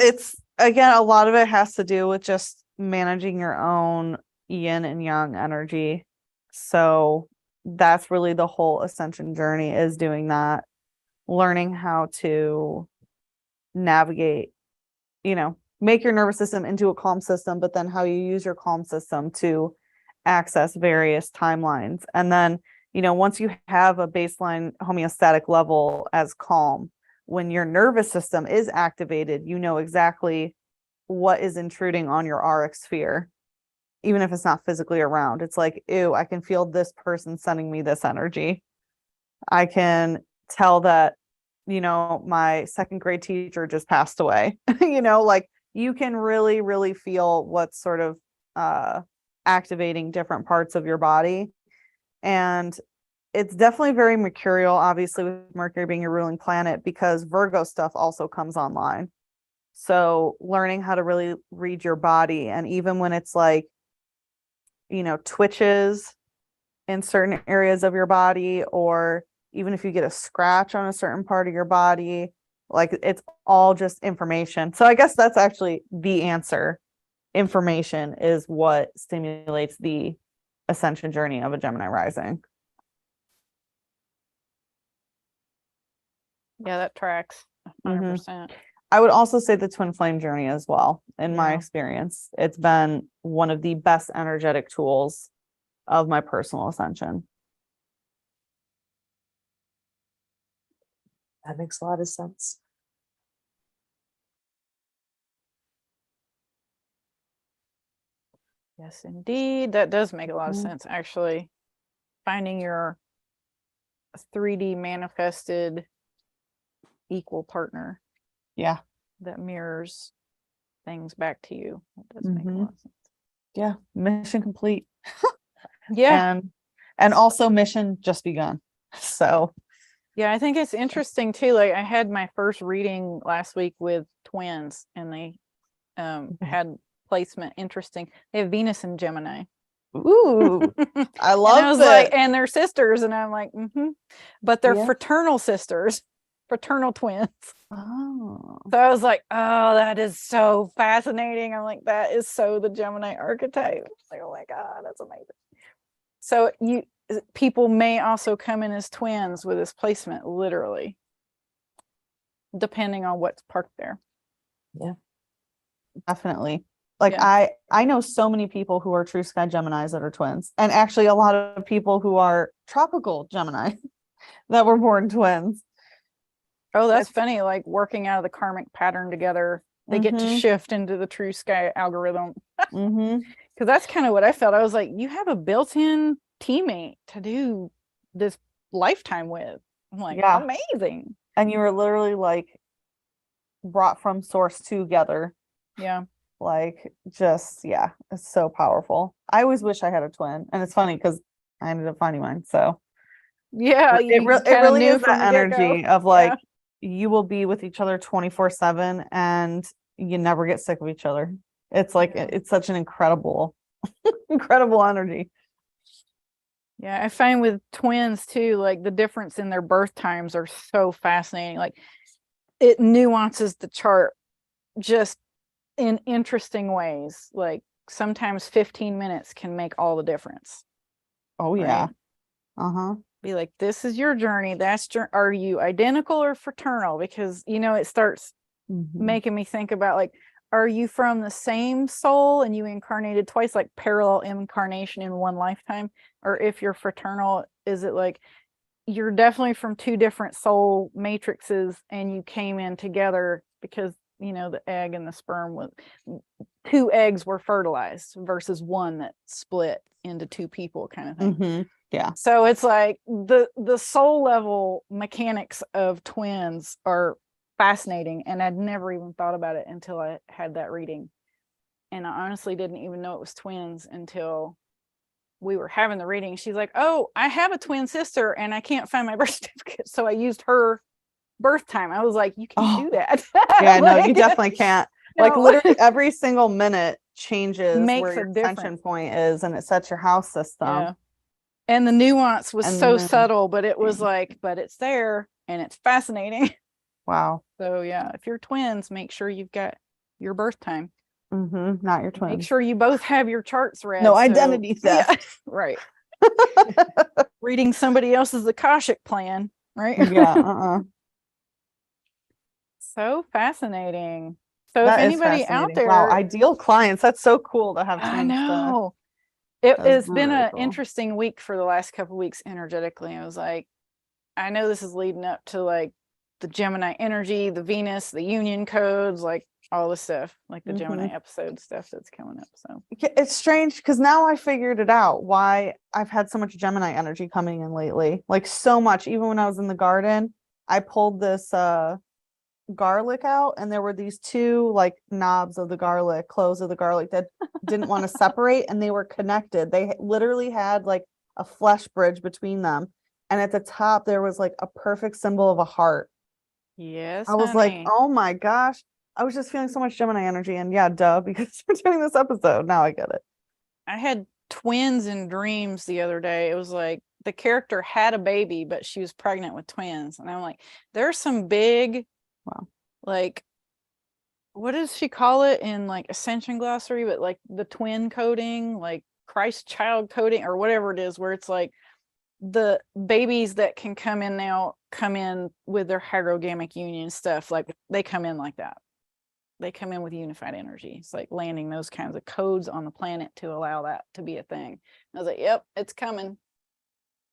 it's again, a lot of it has to do with just managing your own yin and yang energy. So that's really the whole ascension journey, is doing that, learning how to navigate, make your nervous system into a calm system, but then how you use your calm system to access various timelines. And then, once you have a baseline homeostatic level as calm, when your nervous system is activated, you know exactly what is intruding on your auric sphere, even if it's not physically around. It's like, ew, I can feel this person sending me this energy. I can tell that, my second grade teacher just passed away. Like you can really, really feel what's sort of activating different parts of your body. And it's definitely very mercurial, obviously, with Mercury being your ruling planet, because Virgo stuff also comes online. So learning how to really read your body, and even when it's like, twitches in certain areas of your body, or even if you get a scratch on a certain part of your body, like it's all just information. So I guess that's actually the answer. Information is what stimulates the ascension journey of a Gemini rising.
Yeah, that tracks 100%.
I would also say the twin flame journey as well. In my
Yeah.
experience, it's been one of the best energetic tools of my personal ascension.
That makes a lot of sense.
Yes, indeed. That does make a lot of
Mhm.
sense, actually. Finding your 3D manifested equal partner
Yeah.
that mirrors things back to you. That does make a lot of sense.
Yeah. Mission complete.
Yeah.
And also mission just begun. So
Yeah, I think it's interesting too. Like I had my first reading last week with twins, and they had placement interesting. They have Venus in Gemini.
ooh, I
And
love
I was
it.
like, and they're sisters, and I'm like, but they're
Yeah.
fraternal sisters, fraternal twins.
Oh.
So I was like, oh, that is so fascinating. I'm like, that is so the Gemini archetype. Like, oh my God, that's amazing. So people may also come in as twins with this placement, literally, depending on what's parked there.
Yeah.
Definitely. Like
Yeah.
I know so many people who are true sky Geminis that are twins, and actually a lot of people who are tropical Gemini that were born twins.
Oh, that's funny. Like working out of the karmic pattern together, they get to shift into the true sky algorithm. Because that's kind of what I felt. I was like, you have a built-in teammate to do this lifetime with. I'm like,
Yeah.
amazing.
And you were literally like brought from source together.
Yeah.
Like just, yeah, it's so powerful. I always wish I had a twin. And it's funny because I ended up finding mine. So
Yeah,
it
kinda
really
knew
is
from
that
the get-go.
energy of like, you will be with each other 24/7 and you never get sick of each other. It's like,
Yeah.
it's such an incredible, incredible energy.
Yeah, I find with twins too, like the difference in their birth times are so fascinating. Like it nuances the chart just in interesting ways. Like sometimes 15 minutes can make all the difference.
Oh yeah.
Right? Be like, this is your journey. Are you identical or fraternal? Because it starts making me think about like, are you from the same soul and you incarnated twice, like parallel incarnation in one lifetime? Or if you're fraternal, is it like you're definitely from two different soul matrices and you came in together because the egg and the sperm was, two eggs were fertilized versus one that split into two people, kind of thing.
Yeah.
So it's like the soul level mechanics of twins are fascinating, and I'd never even thought about it until I had that reading. And I honestly didn't even know it was twins until we were having the reading. She's like, oh, I have a twin sister and I can't find my birth certificate. So I used her birth time. I was like, you can do that.
Yeah, no, you definitely can't. Like
No.
literally every single minute changes
Makes
where
a
your ascension
difference.
point is, and it sets your house system.
Yeah. And the nuance was
And
so
then-
subtle, but it was like, but it's there and it's fascinating.
Wow.
So yeah, if you're twins, make sure you've got your birth time.
Not your twin.
Make sure you both have your charts read.
No
so-
identity
Yeah,
theft.
right. Reading somebody else's Akashic plan, right?
Yeah.
So fascinating. So
That
if
is
anybody out
fascinating.
there,
Wow, ideal clients. That's so cool to have
I
twins.
know
That's
it's been
really
an
cool.
interesting week for the last couple weeks energetically. I was like, I know this is leading up to like the Gemini energy, the Venus, the union codes, like all the stuff, like the Gemini episode stuff that's coming up. So
It's strange because now I figured it out why I've had so much Gemini energy coming in lately. Like so much. Even when I was in the garden, I pulled this garlic out and there were these two like knobs of the garlic, cloves of the garlic that didn't want to separate, and they were connected. They literally had like a flesh bridge between them. And at the top, there was like a perfect symbol of a heart.
yes,
I was like,
honey.
oh my gosh. I was just feeling so much Gemini energy. And yeah, duh, because we're doing this episode. Now I get it.
I had twins in dreams the other day. It was like the character had a baby, but she was pregnant with twins. And I'm like, there's some big,
Wow.
like, what does she call it in like Ascension Glossary? But like the twin coding, like Christ child coding, or whatever it is, where it's like the babies that can come in now come in with their hierogamic union stuff. Like they come in like that. They come in with unified energy. It's like landing those kinds of codes on the planet to allow that to be a thing. I was like, yep, it's coming.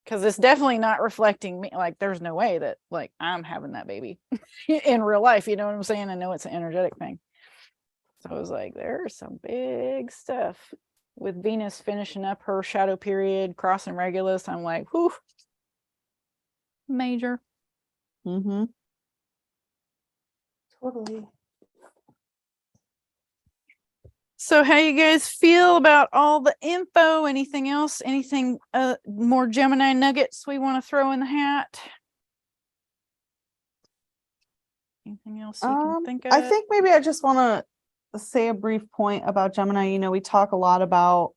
Because it's definitely not reflecting me. Like, there's no way that like I'm having that baby in real life. You know what I'm saying? I know it's an energetic thing. So I was like, there's some big stuff with Venus finishing up her shadow period, crossing Regulus. I'm like, whew, major.
Totally.
So how you guys feel about all the info? Anything else? Anything more Gemini nuggets we want to throw in the hat? Anything else you can think of?
I think maybe I just want to say a brief point about Gemini. You know, we talk a lot about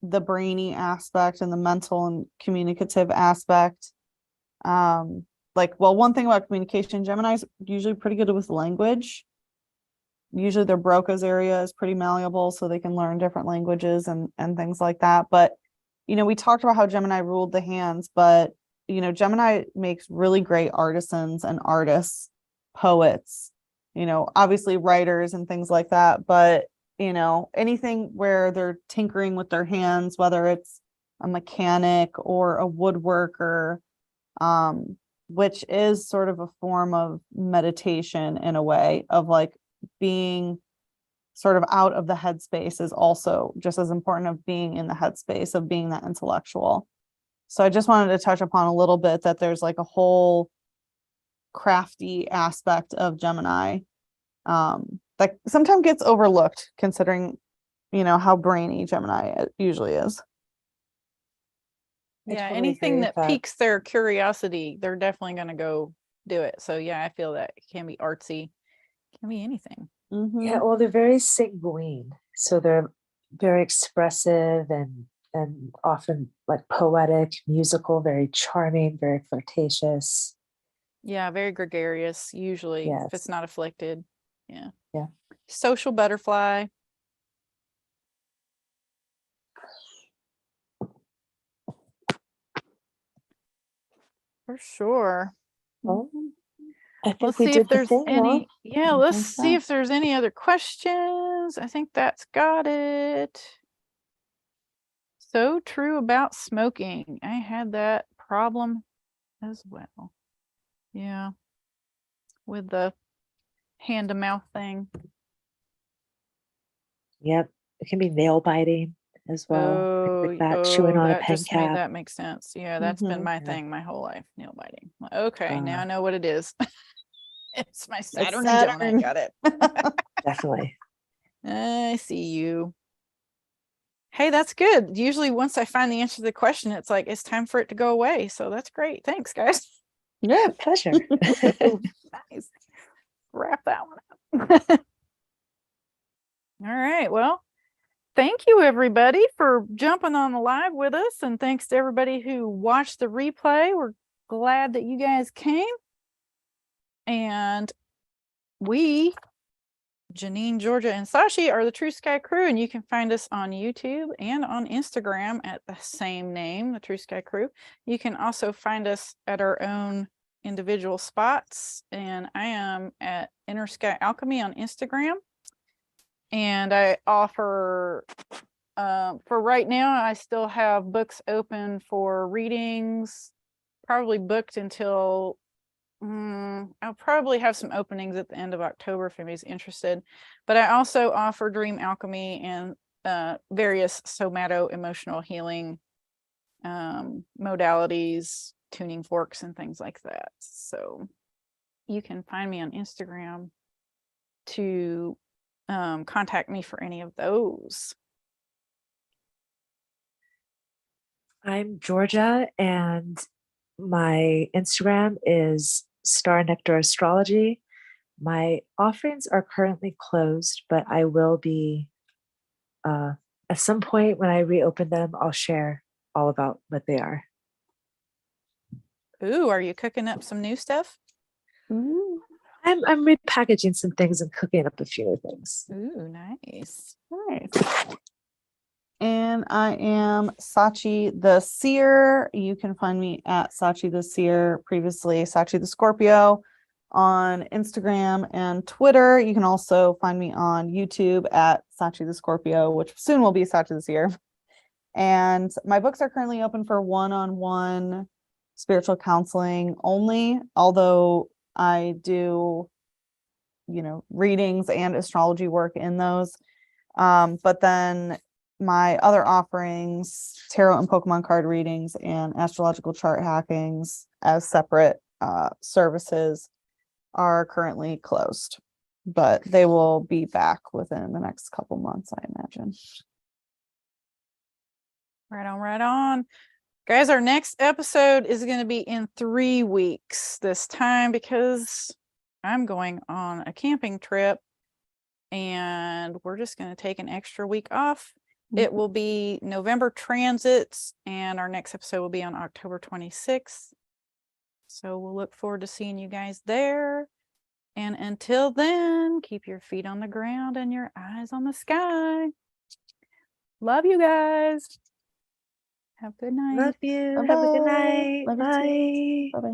the brainy aspect and the mental and communicative aspect. Like, well, one thing about communication, Gemini's usually pretty good with language. Usually their Broca's area is pretty malleable, so they can learn different languages and things like that. But, you know, we talked about how Gemini ruled the hands, but, you know, Gemini makes really great artisans and artists, poets, you know, obviously writers and things like that. But, you know, anything where they're tinkering with their hands, whether it's a mechanic or a woodworker, which is sort of a form of meditation in a way of like being sort of out of the headspace is also just as important of being in the headspace of being that intellectual. So I just wanted to touch upon a little bit that there's like a whole crafty aspect of Gemini that sometimes gets overlooked considering, you know, how brainy Gemini usually is.
I
Yeah,
totally
anything
agree
that
with that.
piques their curiosity, they're definitely going to go do it. So yeah, I feel that it can be artsy, can be anything.
Yeah, well, they're very sanguine, so they're very expressive and often like poetic, musical, very charming, very flirtatious.
Yeah, very gregarious usually if it's
Yes.
not afflicted. Yeah.
Yeah.
Social butterfly. For sure.
Well, I think
Let's
we
see
did
if
the
there's
thing,
any.
huh?
Yeah,
I
let's
think
see
so.
if there's any other questions. I think that's got it. So true about smoking. I had that problem as well. Yeah. With the hand to mouth thing.
Yep. It can be nail biting as well. Things like that, chewing on a
That
pen
just made
cap.
that make sense. Yeah, that's been my
Yeah.
thing my whole life, nail biting. Okay, now I
Uh,
know what it is. It's my
It's
Saturn and Gemini.
Saturn.
Got it.
Definitely.
I see you. Hey, that's good. Usually once I find the answer to the question, it's like it's time for it to go away. So that's great. Thanks, guys.
Yeah, pleasure.
Nice. Wrap that one up. All right. Well, thank you everybody for jumping on the live with us. And thanks to everybody who watched the replay. We're glad that you guys came. And we Janine, Georgia, and Sashi are the True Sky Crew, and you can find us on YouTube and on Instagram at the same name, the True Sky Crew. You can also find us at our own individual spots, and I am at Inner Sky Alchemy on Instagram. And I offer, for right now, I still have books open for readings, probably booked until I'll probably have some openings at the end of October if anybody's interested. But I also offer dream alchemy and various somato-emotional healing modalities, tuning forks, and things like that. So you can find me on Instagram to contact me for any of those.
I'm Georgia, and my Instagram is Star Nectar Astrology. My offerings are currently closed, but I will be at some point when I reopen them, I'll share all about what they are.
Ooh, are you cooking up some new stuff?
Ooh,
I'm repackaging some things and cooking up a few new things.
Ooh, nice.
nice. And I am Sachi the Seer. You can find me at Sachi the Seer, previously Sachi the Scorpio, on Instagram and Twitter. You can also find me on YouTube at Sachi the Scorpio, which soon will be Sachi the Seer. And my books are currently open for one-on-one spiritual counseling only, although I do, readings and astrology work in those. But then my other offerings, tarot and Pokemon card readings and astrological chart hackings as separate services, are currently closed, but they will be back within the next couple months, I imagine.
Right on, right on. Guys, our next episode is going to be in 3 weeks this time because I'm going on a camping trip and we're just going to take an extra week off. It will be November transits, and our next episode will be on October 26th. So we'll look forward to seeing you guys there. And until then, keep your feet on the ground and your eyes on the sky. Love you guys. Have a good night.
Love you. Have a good night.
Love you too.
Bye.
Bye-bye.